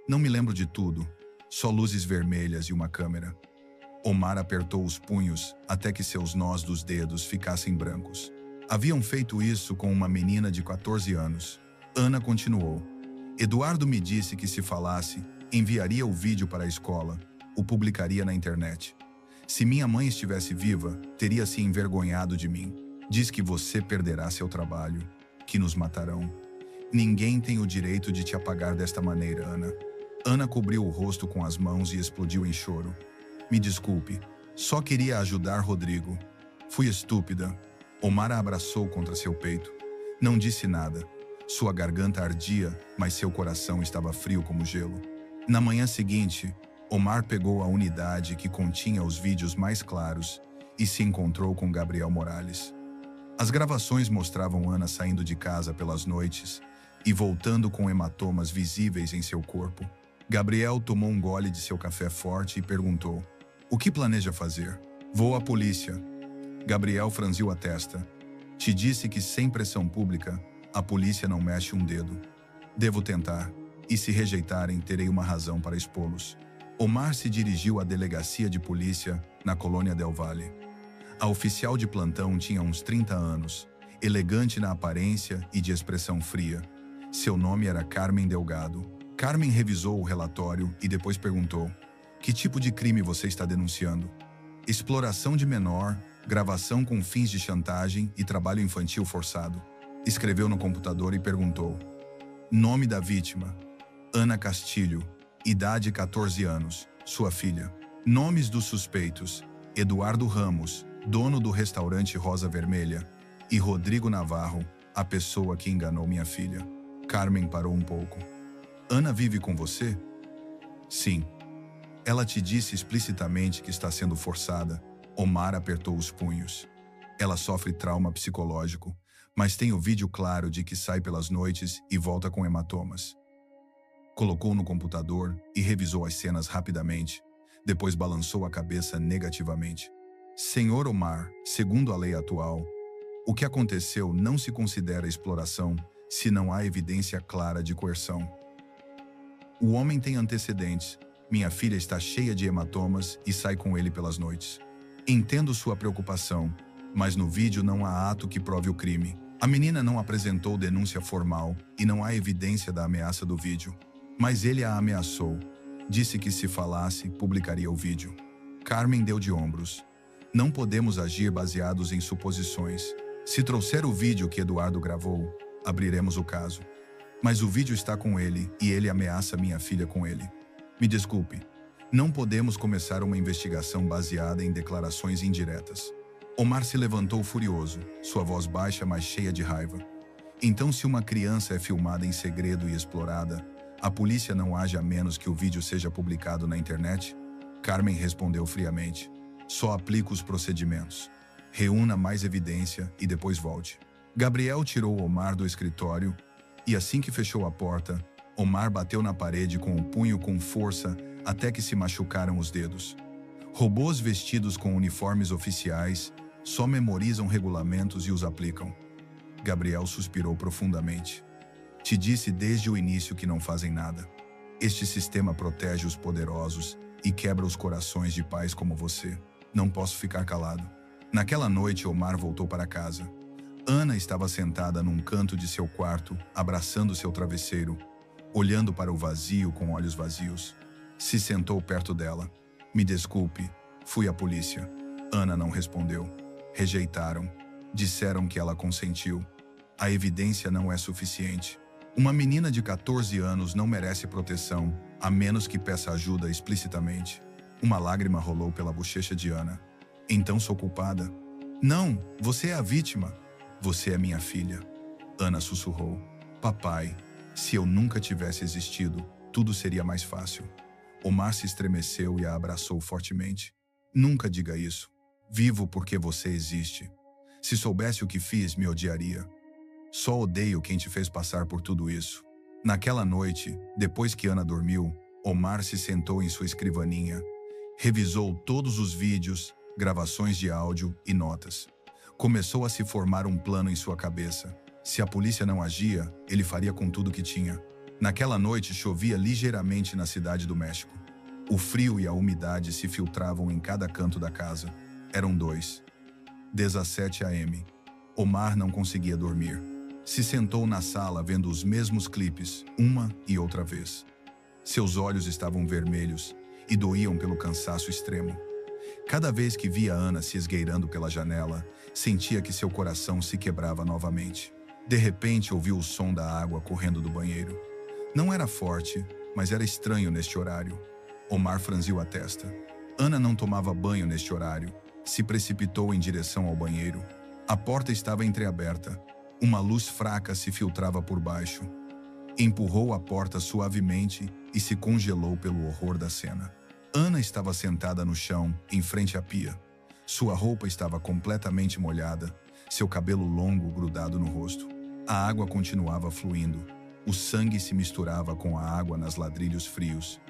Não me lembro de tudo, só luzes vermelhas e uma câmera. Omar apertou os punhos até que seus nós dos dedos ficassem brancos. Haviam feito isso com uma menina de 14 anos. Ana continuou. Eduardo me disse que se falasse, enviaria o vídeo para a escola, o publicaria na internet. Se minha mãe estivesse viva, teria se envergonhado de mim. Diz que você perderá seu trabalho, que nos matarão. Ninguém tem o direito de te apagar desta maneira, Ana. Ana cobriu o rosto com as mãos e explodiu em choro. Me desculpe, só queria ajudar Rodrigo. Fui estúpida. Omar a abraçou contra seu peito. Não disse nada. Sua garganta ardia, mas seu coração estava frio como gelo. Na manhã seguinte, Omar pegou a unidade que continha os vídeos mais claros e se encontrou com Gabriel Morales. As gravações mostravam Ana saindo de casa pelas noites e voltando com hematomas visíveis em seu corpo. Gabriel tomou um gole de seu café forte e perguntou: "O que planeja fazer?" "Vou à polícia." Gabriel franziu a testa. "Te disse que sem pressão pública, a polícia não mexe um dedo." "Devo tentar, e se rejeitarem, terei uma razão para expô-los." Omar se dirigiu à delegacia de polícia na colônia Del Valle. A oficial de plantão tinha uns 30 anos, elegante na aparência e de expressão fria. Seu nome era Carmen Delgado. Carmen revisou o relatório e depois perguntou: "Que tipo de crime você está denunciando?" "Exploração de menor, gravação com fins de chantagem e trabalho infantil forçado." Escreveu no computador e perguntou: "Nome da vítima?" "Ana Castilho, idade 14 anos, sua filha." Nomes dos suspeitos: Eduardo Ramos, dono do restaurante Rosa Vermelha, e Rodrigo Navarro, a pessoa que enganou minha filha. Carmen parou um pouco. "Ana vive com você?" "Sim." "Ela te disse explicitamente que está sendo forçada." Omar apertou os punhos. "Ela sofre trauma psicológico, mas tem o vídeo claro de que sai pelas noites e volta com hematomas." Colocou no computador e revisou as cenas rapidamente. Depois balançou a cabeça negativamente. "Senhor Omar, segundo a lei atual, o que aconteceu não se considera exploração se não há evidência clara de coerção. O homem tem antecedentes. Minha filha está cheia de hematomas e sai com ele pelas noites. Entendo sua preocupação, mas no vídeo não há ato que prove o crime. A menina não apresentou denúncia formal e não há evidência da ameaça do vídeo. Mas ele a ameaçou. Disse que se falasse, publicaria o vídeo." Carmen deu de ombros. "Não podemos agir baseados em suposições. Se trouxer o vídeo que Eduardo gravou, abriremos o caso. Mas o vídeo está com ele e ele ameaça minha filha com ele. Me desculpe, não podemos começar uma investigação baseada em declarações indiretas." Omar se levantou furioso, sua voz baixa mas cheia de raiva. "Então, se uma criança é filmada em segredo e explorada, a polícia não age a menos que o vídeo seja publicado na internet?" Carmen respondeu friamente. Só aplico os procedimentos. Reúna mais evidência e depois volte. Gabriel tirou Omar do escritório e assim que fechou a porta, Omar bateu na parede com o punho com força até que se machucaram os dedos. Robôs vestidos com uniformes oficiais só memorizam regulamentos e os aplicam. Gabriel suspirou profundamente. Te disse desde o início que não fazem nada. Este sistema protege os poderosos e quebra os corações de pais como você. Não posso ficar calado. Naquela noite, Omar voltou para casa. Ana estava sentada num canto de seu quarto, abraçando seu travesseiro, olhando para o vazio com olhos vazios. Se sentou perto dela. Me desculpe, fui à polícia. Ana não respondeu. Rejeitaram. Disseram que ela consentiu. A evidência não é suficiente. Uma menina de 14 anos não merece proteção, a menos que peça ajuda explicitamente. Uma lágrima rolou pela bochecha de Ana. Então sou culpada? Não, você é a vítima. Você é minha filha. Ana sussurrou. Papai, se eu nunca tivesse existido, tudo seria mais fácil. Omar se estremeceu e a abraçou fortemente. Nunca diga isso. Vivo porque você existe. Se soubesse o que fiz, me odiaria. Só odeio quem te fez passar por tudo isso. Naquela noite, depois que Ana dormiu, Omar se sentou em sua escrivaninha, revisou todos os vídeos, gravações de áudio e notas. Começou a se formar um plano em sua cabeça. Se a polícia não agia, ele faria com tudo que tinha. Naquela noite chovia ligeiramente na cidade do México. O frio e a umidade se filtravam em cada canto da casa. Eram 17 a.m. Omar não conseguia dormir. Se sentou na sala vendo os mesmos clipes, uma e outra vez. Seus olhos estavam vermelhos e doíam pelo cansaço extremo. Cada vez que via Ana se esgueirando pela janela, sentia que seu coração se quebrava novamente. De repente, ouviu o som da água correndo do banheiro. Não era forte, mas era estranho neste horário. Omar franziu a testa. Ana não tomava banho neste horário. Se precipitou em direção ao banheiro. A porta estava entreaberta. Uma luz fraca se filtrava por baixo. Empurrou a porta suavemente e se congelou pelo horror da cena. Ana estava sentada no chão, em frente à pia. Sua roupa estava completamente molhada, seu cabelo longo grudado no rosto. A água continuava fluindo. O sangue se misturava com a água nas ladrilhos frios.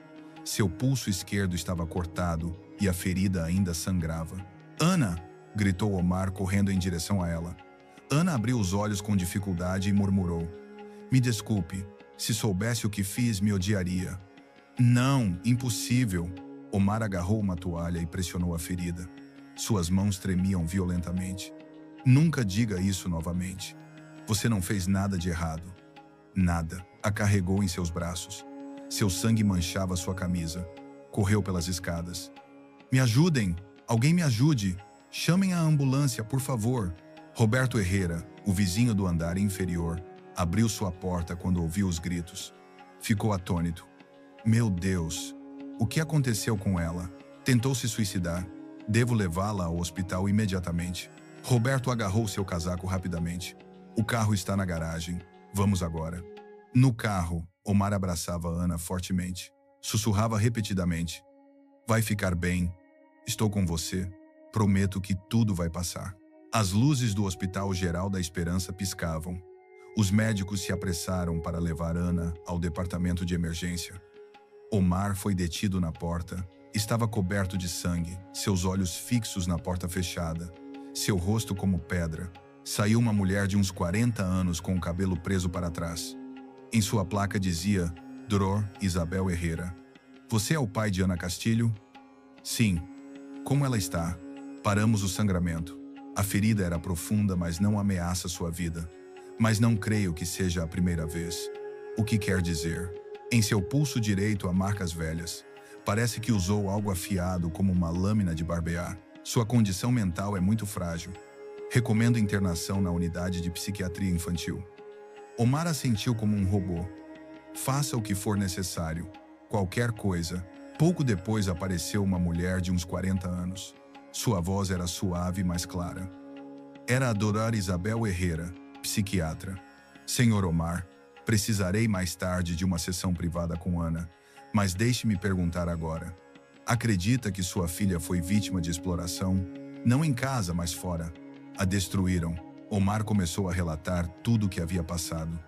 Seu pulso esquerdo estava cortado e a ferida ainda sangrava. Ana! Gritou Omar, correndo em direção a ela. Ana abriu os olhos com dificuldade e murmurou. Me desculpe. Se soubesse o que fiz, me odiaria. Não, impossível. Omar agarrou uma toalha e pressionou a ferida. Suas mãos tremiam violentamente. Nunca diga isso novamente. Você não fez nada de errado. Nada. A carregou em seus braços. Seu sangue manchava sua camisa. Correu pelas escadas. Me ajudem! Alguém me ajude! Chamem a ambulância, por favor. Roberto Herrera, o vizinho do andar inferior, abriu sua porta quando ouviu os gritos. Ficou atônito. Meu Deus! O que aconteceu com ela? Tentou se suicidar. Devo levá-la ao hospital imediatamente. Roberto agarrou seu casaco rapidamente. O carro está na garagem. Vamos agora. No carro, Omar abraçava Ana fortemente. Sussurrava repetidamente. Vai ficar bem. Estou com você. Prometo que tudo vai passar. As luzes do Hospital Geral da Esperança piscavam. Os médicos se apressaram para levar Ana ao departamento de emergência. Omar foi detido na porta. Estava coberto de sangue, seus olhos fixos na porta fechada, seu rosto como pedra. Saiu uma mulher de uns 40 anos com o cabelo preso para trás. Em sua placa dizia, Dr. Isabel Herrera. Você é o pai de Ana Castilho? Sim. Como ela está? Paramos o sangramento. A ferida era profunda, mas não ameaça sua vida. Mas não creio que seja a primeira vez. O que quer dizer? Em seu pulso direito há marcas velhas. Parece que usou algo afiado como uma lâmina de barbear. Sua condição mental é muito frágil. Recomendo internação na unidade de psiquiatria infantil. Omar assentiu como um robô. Faça o que for necessário. Qualquer coisa. Pouco depois apareceu uma mulher de uns 40 anos. Sua voz era suave, mas clara. Era a Dr. Isabel Herrera, psiquiatra. Senhor Omar, precisarei mais tarde de uma sessão privada com Ana, mas deixe-me perguntar agora. Acredita que sua filha foi vítima de exploração? Não em casa, mas fora. A destruíram. Omar começou a relatar tudo o que havia passado.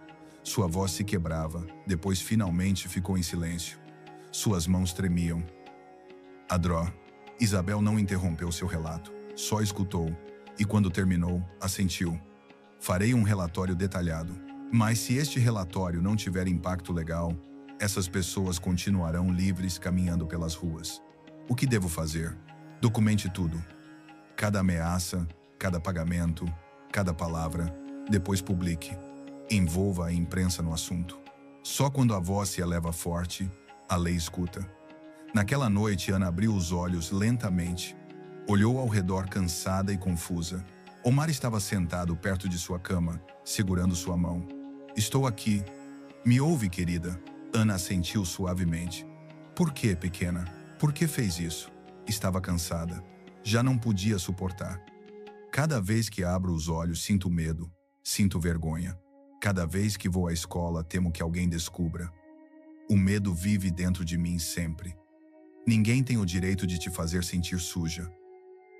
Sua voz se quebrava, depois finalmente ficou em silêncio. Suas mãos tremiam. Adró. Isabel não interrompeu seu relato, só escutou, e quando terminou, assentiu. Farei um relatório detalhado, mas se este relatório não tiver impacto legal, essas pessoas continuarão livres caminhando pelas ruas. O que devo fazer? Documente tudo. Cada ameaça, cada pagamento, cada palavra, depois publique. Envolva a imprensa no assunto. Só quando a voz se eleva forte, a lei escuta. Naquela noite, Ana abriu os olhos lentamente. Olhou ao redor cansada e confusa. Omar estava sentado perto de sua cama, segurando sua mão. Estou aqui. Me ouve, querida. Ana assentiu suavemente. Por que, pequena? Por que fez isso? Estava cansada. Já não podia suportar. Cada vez que abro os olhos, sinto medo, sinto vergonha. Cada vez que vou à escola, temo que alguém descubra. O medo vive dentro de mim sempre. Ninguém tem o direito de te fazer sentir suja.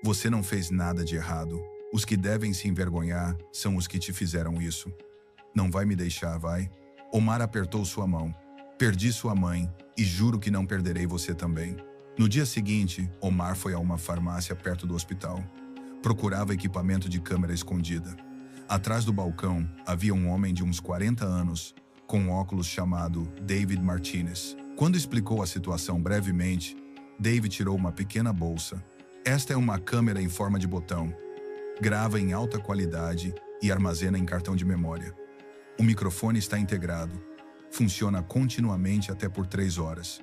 Você não fez nada de errado. Os que devem se envergonhar são os que te fizeram isso. Não vai me deixar, vai? Omar apertou sua mão. Perdi sua mãe e juro que não perderei você também. No dia seguinte, Omar foi a uma farmácia perto do hospital. Procurava equipamento de câmera escondida. Atrás do balcão havia um homem de uns 40 anos, com um óculos chamado David Martinez. Quando explicou a situação brevemente, David tirou uma pequena bolsa. Esta é uma câmera em forma de botão. Grava em alta qualidade e armazena em cartão de memória. O microfone está integrado. Funciona continuamente até por 3 horas.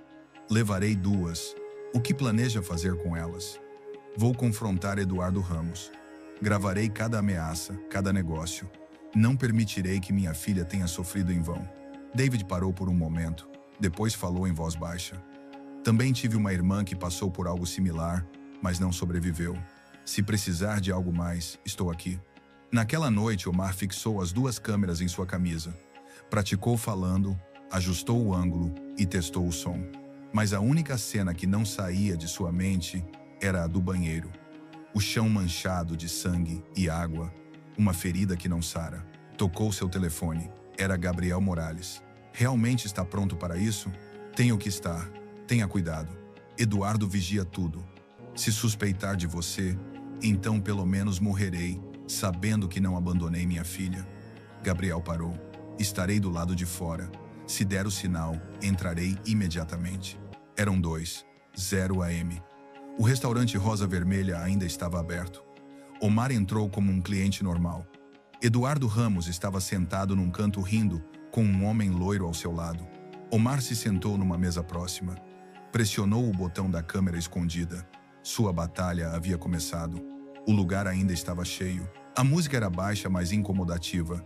Levarei 2. O que planeja fazer com elas? Vou confrontar Eduardo Ramos. Gravarei cada ameaça, cada negócio. Não permitirei que minha filha tenha sofrido em vão. David parou por um momento, depois falou em voz baixa. Também tive uma irmã que passou por algo similar, mas não sobreviveu. Se precisar de algo mais, estou aqui. Naquela noite, Omar fixou as 2 câmeras em sua camisa. Praticou falando, ajustou o ângulo e testou o som. Mas a única cena que não saía de sua mente era a do banheiro. O chão manchado de sangue e água, uma ferida que não sara. Tocou seu telefone. Era Gabriel Morales. Realmente está pronto para isso? Tenho que estar. Tenha cuidado. Eduardo vigia tudo. Se suspeitar de você, então pelo menos morrerei, sabendo que não abandonei minha filha. Gabriel parou. Estarei do lado de fora. Se der o sinal, entrarei imediatamente. Eram 2:00 AM. O restaurante Rosa Vermelha ainda estava aberto. Omar entrou como um cliente normal. Eduardo Ramos estava sentado num canto rindo, com um homem loiro ao seu lado. Omar se sentou numa mesa próxima. Pressionou o botão da câmera escondida. Sua batalha havia começado. O lugar ainda estava cheio. A música era baixa, mas incomodativa.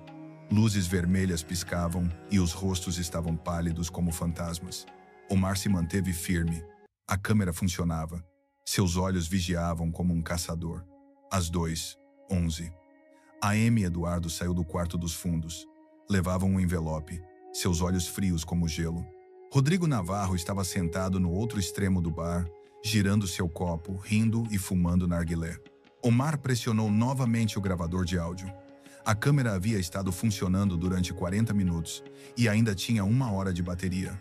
Luzes vermelhas piscavam e os rostos estavam pálidos como fantasmas. Omar se manteve firme. A câmera funcionava. Seus olhos vigiavam como um caçador. Às 2:11 AM, Eduardo saiu do quarto dos fundos. Levava um envelope, seus olhos frios como gelo. Rodrigo Navarro estava sentado no outro extremo do bar, girando seu copo, rindo e fumando narguilé. Omar pressionou novamente o gravador de áudio. A câmera havia estado funcionando durante 40 minutos e ainda tinha 1 hora de bateria.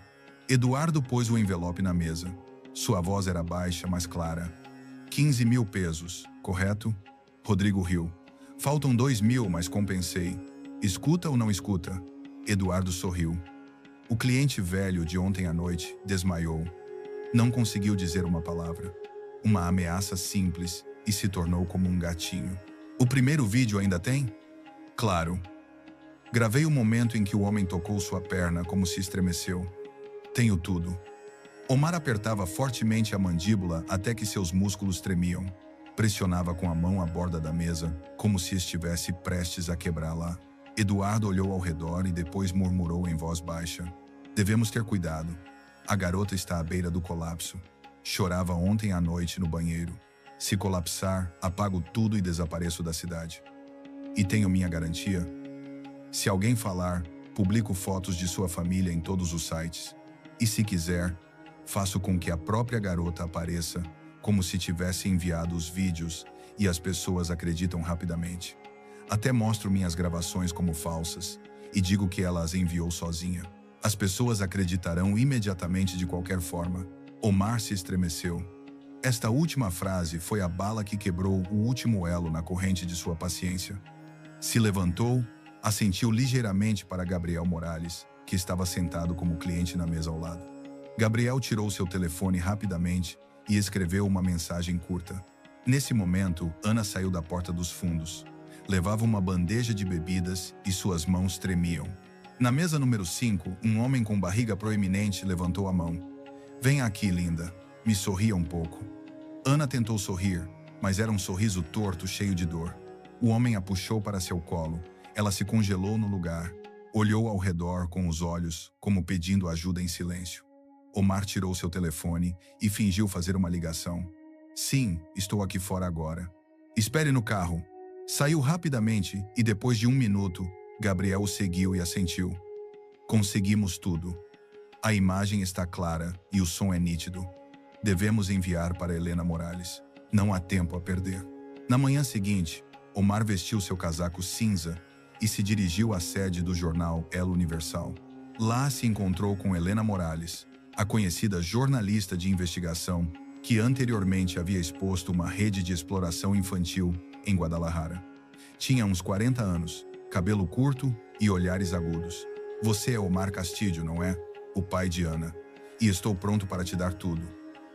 Eduardo pôs o envelope na mesa. Sua voz era baixa, mas clara. 15.000 pesos, correto? Rodrigo riu. Faltam 2.000, mas compensei. Escuta ou não escuta? Eduardo sorriu. O cliente velho de ontem à noite desmaiou. Não conseguiu dizer uma palavra. Uma ameaça simples e se tornou como um gatinho. O primeiro vídeo ainda tem? Claro. Gravei o momento em que o homem tocou sua perna como se estremeceu. Tenho tudo. Omar apertava fortemente a mandíbula até que seus músculos tremiam. Pressionava com a mão a borda da mesa, como se estivesse prestes a quebrá-la. Eduardo olhou ao redor e depois murmurou em voz baixa. Devemos ter cuidado. A garota está à beira do colapso. Chorava ontem à noite no banheiro. Se colapsar, apago tudo e desapareço da cidade. E tenho minha garantia. Se alguém falar, publico fotos de sua família em todos os sites. E se quiser, Faço com que a própria garota apareça, como se tivesse enviado os vídeos, e as pessoas acreditam rapidamente. Até mostro minhas gravações como falsas e digo que ela as enviou sozinha. As pessoas acreditarão imediatamente de qualquer forma. Omar se estremeceu. Esta última frase foi a bala que quebrou o último elo na corrente de sua paciência. Se levantou, assentiu ligeiramente para Gabriel Morales, que estava sentado como cliente na mesa ao lado. Gabriel tirou seu telefone rapidamente e escreveu uma mensagem curta. Nesse momento, Ana saiu da porta dos fundos. Levava uma bandeja de bebidas e suas mãos tremiam. Na mesa número 5, um homem com barriga proeminente levantou a mão. Venha aqui, linda. Me sorria um pouco. Ana tentou sorrir, mas era um sorriso torto, cheio de dor. O homem a puxou para seu colo. Ela se congelou no lugar. Olhou ao redor com os olhos, como pedindo ajuda em silêncio. Omar tirou seu telefone e fingiu fazer uma ligação. Sim, estou aqui fora agora. Espere no carro. Saiu rapidamente e depois de 1 minuto, Gabriel o seguiu e assentiu. Conseguimos tudo. A imagem está clara e o som é nítido. Devemos enviar para Helena Morales. Não há tempo a perder. Na manhã seguinte, Omar vestiu seu casaco cinza e se dirigiu à sede do jornal El Universal. Lá se encontrou com Helena Morales, a conhecida jornalista de investigação que anteriormente havia exposto uma rede de exploração infantil em Guadalajara. Tinha uns 40 anos, cabelo curto e olhares agudos. Você é Omar Castillo, não é? O pai de Ana. E estou pronto para te dar tudo.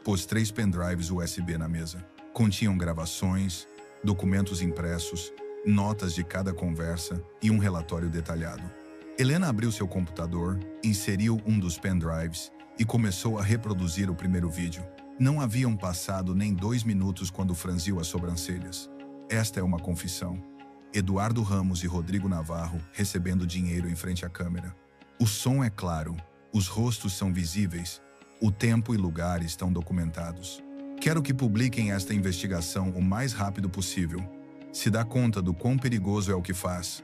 Pôs 3 pendrives USB na mesa. Continham gravações, documentos impressos, notas de cada conversa e um relatório detalhado. Helena abriu seu computador, inseriu um dos pendrives e começou a reproduzir o primeiro vídeo. Não haviam passado nem 2 minutos quando franziu as sobrancelhas. Esta é uma confissão. Eduardo Ramos e Rodrigo Navarro recebendo dinheiro em frente à câmera. O som é claro, os rostos são visíveis, o tempo e lugar estão documentados. Quero que publiquem esta investigação o mais rápido possível. Se dá conta do quão perigoso é o que faz?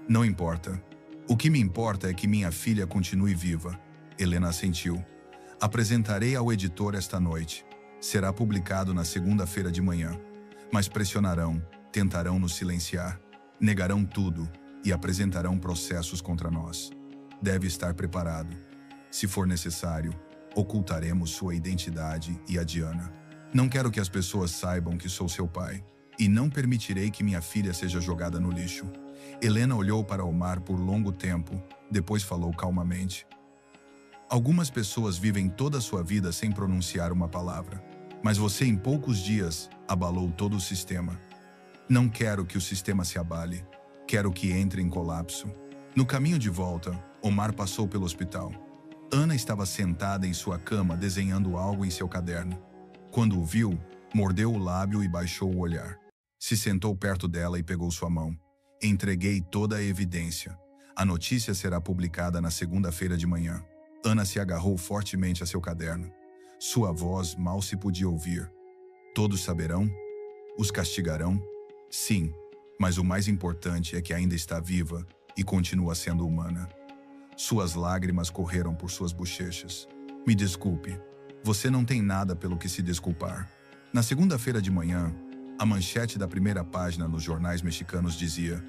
Não importa. O que me importa é que minha filha continue viva. Helena assentiu. Apresentarei ao editor esta noite. Será publicado na segunda-feira de manhã. Mas pressionarão, tentarão nos silenciar, negarão tudo e apresentarão processos contra nós. Deve estar preparado. Se for necessário, ocultaremos sua identidade e a de Ana. Não quero que as pessoas saibam que sou seu pai, e não permitirei que minha filha seja jogada no lixo. Helena olhou para Omar por longo tempo, depois falou calmamente. Algumas pessoas vivem toda a sua vida sem pronunciar uma palavra, mas você em poucos dias abalou todo o sistema. Não quero que o sistema se abale, quero que entre em colapso. No caminho de volta, Omar passou pelo hospital. Ana estava sentada em sua cama desenhando algo em seu caderno. Quando o viu, mordeu o lábio e baixou o olhar. Se sentou perto dela e pegou sua mão. Entreguei toda a evidência. A notícia será publicada na segunda-feira de manhã. Ana se agarrou fortemente a seu caderno. Sua voz mal se podia ouvir. Todos saberão? Os castigarão? Sim, mas o mais importante é que ainda está viva e continua sendo humana. Suas lágrimas correram por suas bochechas. Me desculpe, você não tem nada pelo que se desculpar. Na segunda-feira de manhã, a manchete da primeira página nos jornais mexicanos dizia: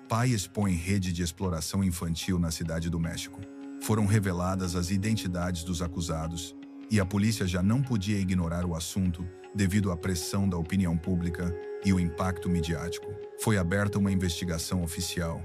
Pai expõe rede de exploração infantil na cidade do México. Foram reveladas as identidades dos acusados e a polícia já não podia ignorar o assunto devido à pressão da opinião pública e o impacto midiático. Foi aberta uma investigação oficial.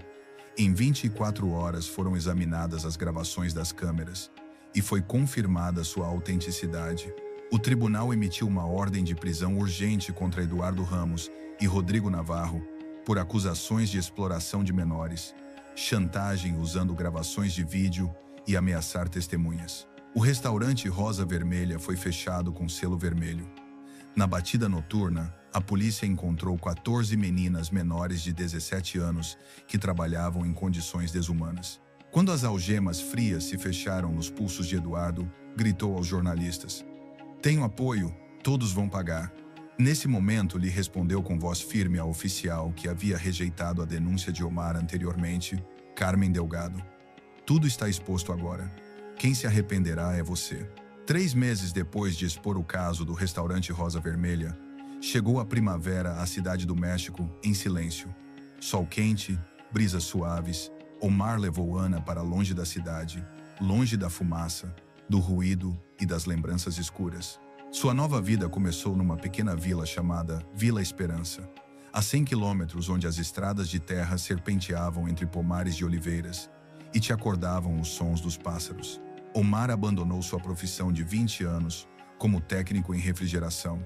Em 24 horas foram examinadas as gravações das câmeras e foi confirmada sua autenticidade. O tribunal emitiu uma ordem de prisão urgente contra Eduardo Ramos e Rodrigo Navarro por acusações de exploração de menores, chantagem usando gravações de vídeo e ameaçar testemunhas. O restaurante Rosa Vermelha foi fechado com selo vermelho. Na batida noturna, a polícia encontrou 14 meninas menores de 17 anos que trabalhavam em condições desumanas. Quando as algemas frias se fecharam nos pulsos de Eduardo, gritou aos jornalistas: Tenho apoio, todos vão pagar. Nesse momento, lhe respondeu com voz firme a oficial que havia rejeitado a denúncia de Omar anteriormente, Carmen Delgado. Tudo está exposto agora. Quem se arrependerá é você. 3 meses depois de expor o caso do restaurante Rosa Vermelha, chegou a primavera à cidade do México em silêncio. Sol quente, brisas suaves, Omar levou Ana para longe da cidade, longe da fumaça, do ruído e das lembranças escuras. Sua nova vida começou numa pequena vila chamada Vila Esperança, a 100 quilômetros onde as estradas de terra serpenteavam entre pomares de oliveiras e te acordavam os sons dos pássaros. Omar abandonou sua profissão de 20 anos como técnico em refrigeração.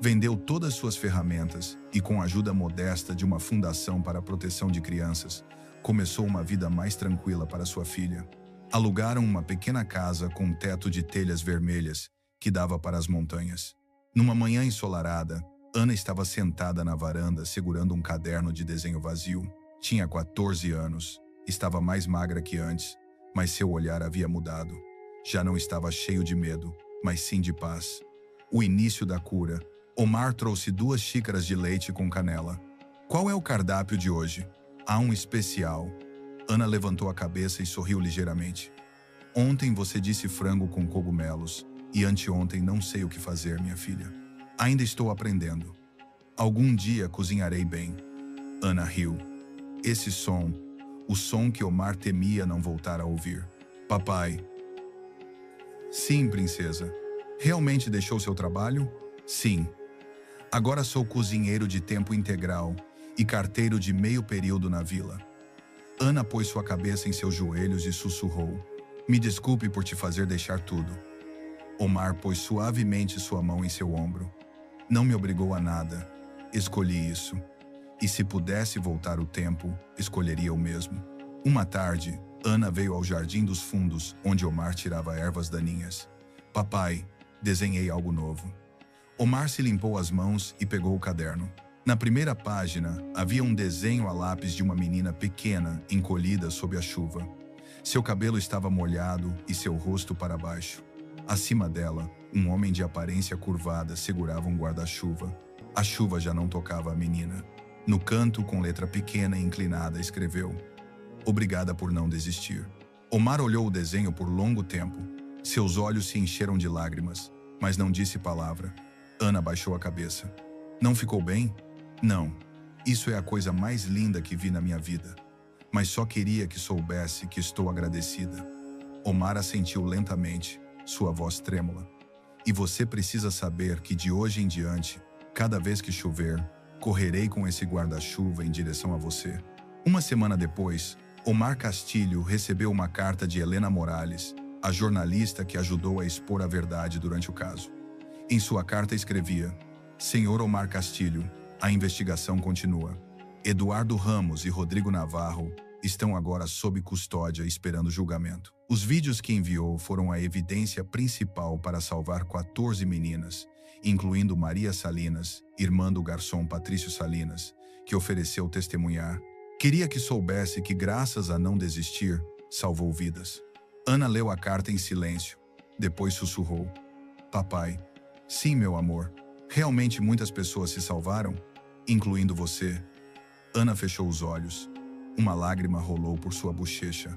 Vendeu todas suas ferramentas e, com a ajuda modesta de uma fundação para a proteção de crianças, começou uma vida mais tranquila para sua filha. Alugaram uma pequena casa com um teto de telhas vermelhas que dava para as montanhas. Numa manhã ensolarada, Ana estava sentada na varanda segurando um caderno de desenho vazio. Tinha 14 anos, estava mais magra que antes, mas seu olhar havia mudado. Já não estava cheio de medo, mas sim de paz. O início da cura. Omar trouxe 2 xícaras de leite com canela. Qual é o cardápio de hoje? Há um especial. Ana levantou a cabeça e sorriu ligeiramente. Ontem você disse frango com cogumelos, e anteontem não sei o que fazer, minha filha. Ainda estou aprendendo. Algum dia cozinharei bem. Ana riu. Esse som, o som que Omar temia não voltar a ouvir. Papai. Sim, princesa. Realmente deixou seu trabalho? Sim. Agora sou cozinheiro de tempo integral e carteiro de meio período na vila. Ana pôs sua cabeça em seus joelhos e sussurrou. Me desculpe por te fazer deixar tudo. Omar pôs suavemente sua mão em seu ombro. Não me obrigou a nada. Escolhi isso. E se pudesse voltar o tempo, escolheria o mesmo. Uma tarde, Ana veio ao jardim dos fundos, onde Omar tirava ervas daninhas. Papai, desenhei algo novo. Omar se limpou as mãos e pegou o caderno. Na primeira página, havia um desenho a lápis de uma menina pequena, encolhida sob a chuva. Seu cabelo estava molhado e seu rosto para baixo. Acima dela, um homem de aparência curvada segurava um guarda-chuva. A chuva já não tocava a menina. No canto, com letra pequena e inclinada, escreveu: Obrigada por não desistir. Omar olhou o desenho por longo tempo. Seus olhos se encheram de lágrimas, mas não disse palavra. Ana baixou a cabeça. Não ficou bem? Não. Isso é a coisa mais linda que vi na minha vida. Mas só queria que soubesse que estou agradecida. Omar assentiu lentamente, sua voz trêmula. E você precisa saber que de hoje em diante, cada vez que chover, correrei com esse guarda-chuva em direção a você. Uma semana depois, Omar Castilho recebeu uma carta de Helena Morales, a jornalista que ajudou a expor a verdade durante o caso. Em sua carta escrevia: Senhor Omar Castilho, a investigação continua. Eduardo Ramos e Rodrigo Navarro estão agora sob custódia esperando julgamento. Os vídeos que enviou foram a evidência principal para salvar 14 meninas, incluindo Maria Salinas, irmã do garçom Patrício Salinas, que ofereceu testemunhar. Queria que soubesse que, graças a não desistir, salvou vidas. Ana leu a carta em silêncio. Depois sussurrou: Papai. Sim, meu amor. Realmente muitas pessoas se salvaram, incluindo você. Ana fechou os olhos. Uma lágrima rolou por sua bochecha.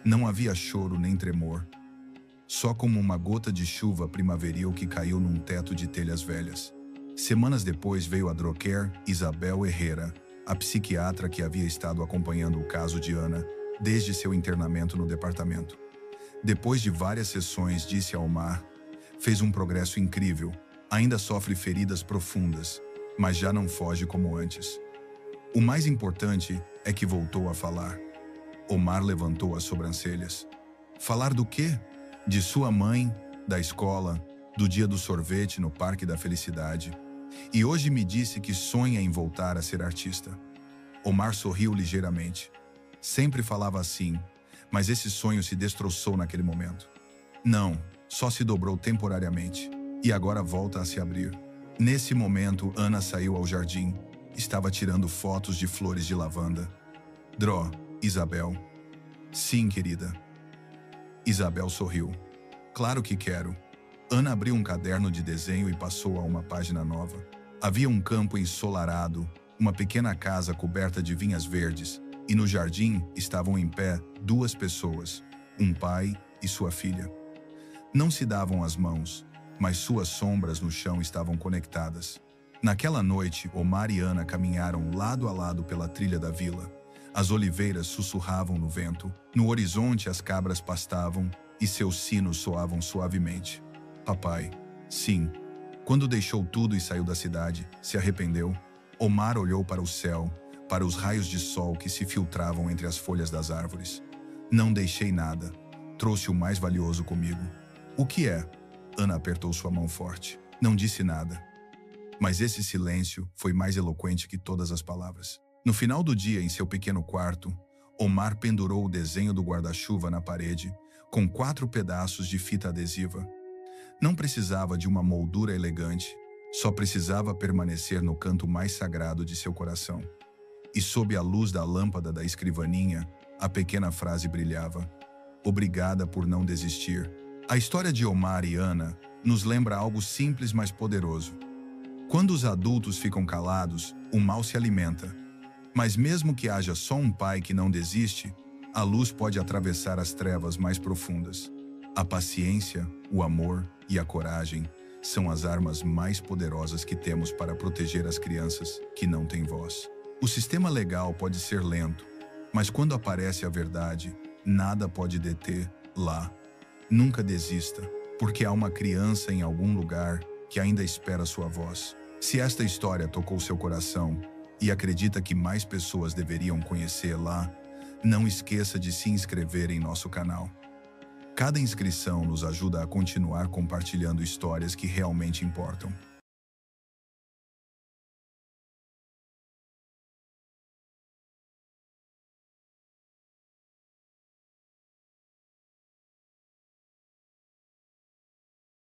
Não havia choro nem tremor. Só como uma gota de chuva primaveril que caiu num teto de telhas velhas. Semanas depois veio a Droquer Isabel Herrera, a psiquiatra que havia estado acompanhando o caso de Ana desde seu internamento no departamento. Depois de várias sessões, disse a Omar: fez um progresso incrível, ainda sofre feridas profundas, mas já não foge como antes. O mais importante é que voltou a falar. Omar levantou as sobrancelhas. Falar do quê? De sua mãe, da escola, do dia do sorvete no Parque da Felicidade. E hoje me disse que sonha em voltar a ser artista. Omar sorriu ligeiramente. Sempre falava assim, mas esse sonho se destroçou naquele momento. Não, só se dobrou temporariamente, e agora volta a se abrir. Nesse momento, Ana saiu ao jardim. Estava tirando fotos de flores de lavanda. Isabel. Sim, querida. Isabel sorriu. Claro que quero. Ana abriu um caderno de desenho e passou a uma página nova. Havia um campo ensolarado, uma pequena casa coberta de vinhas verdes, e no jardim estavam em pé 2 pessoas, um pai e sua filha. Não se davam as mãos, mas suas sombras no chão estavam conectadas. Naquela noite, Omar e Ana caminharam lado a lado pela trilha da vila. As oliveiras sussurravam no vento, no horizonte as cabras pastavam e seus sinos soavam suavemente. Papai, sim. Quando deixou tudo e saiu da cidade, se arrependeu? Omar olhou para o céu, para os raios de sol que se filtravam entre as folhas das árvores. Não deixei nada. Trouxe o mais valioso comigo. O que é? Ana apertou sua mão forte. Não disse nada. Mas esse silêncio foi mais eloquente que todas as palavras. No final do dia, em seu pequeno quarto, Omar pendurou o desenho do guarda-chuva na parede, com 4 pedaços de fita adesiva. Não precisava de uma moldura elegante, só precisava permanecer no canto mais sagrado de seu coração. E sob a luz da lâmpada da escrivaninha, a pequena frase brilhava: Obrigada por não desistir. A história de Omar e Ana nos lembra algo simples, mas poderoso. Quando os adultos ficam calados, o mal se alimenta. Mas mesmo que haja só um pai que não desiste, a luz pode atravessar as trevas mais profundas. A paciência, o amor e a coragem são as armas mais poderosas que temos para proteger as crianças que não têm voz. O sistema legal pode ser lento, mas quando aparece a verdade, nada pode deter lá. Nunca desista, porque há uma criança em algum lugar que ainda espera sua voz. Se esta história tocou seu coração e acredita que mais pessoas deveriam conhecê-la, não esqueça de se inscrever em nosso canal. Cada inscrição nos ajuda a continuar compartilhando histórias que realmente importam.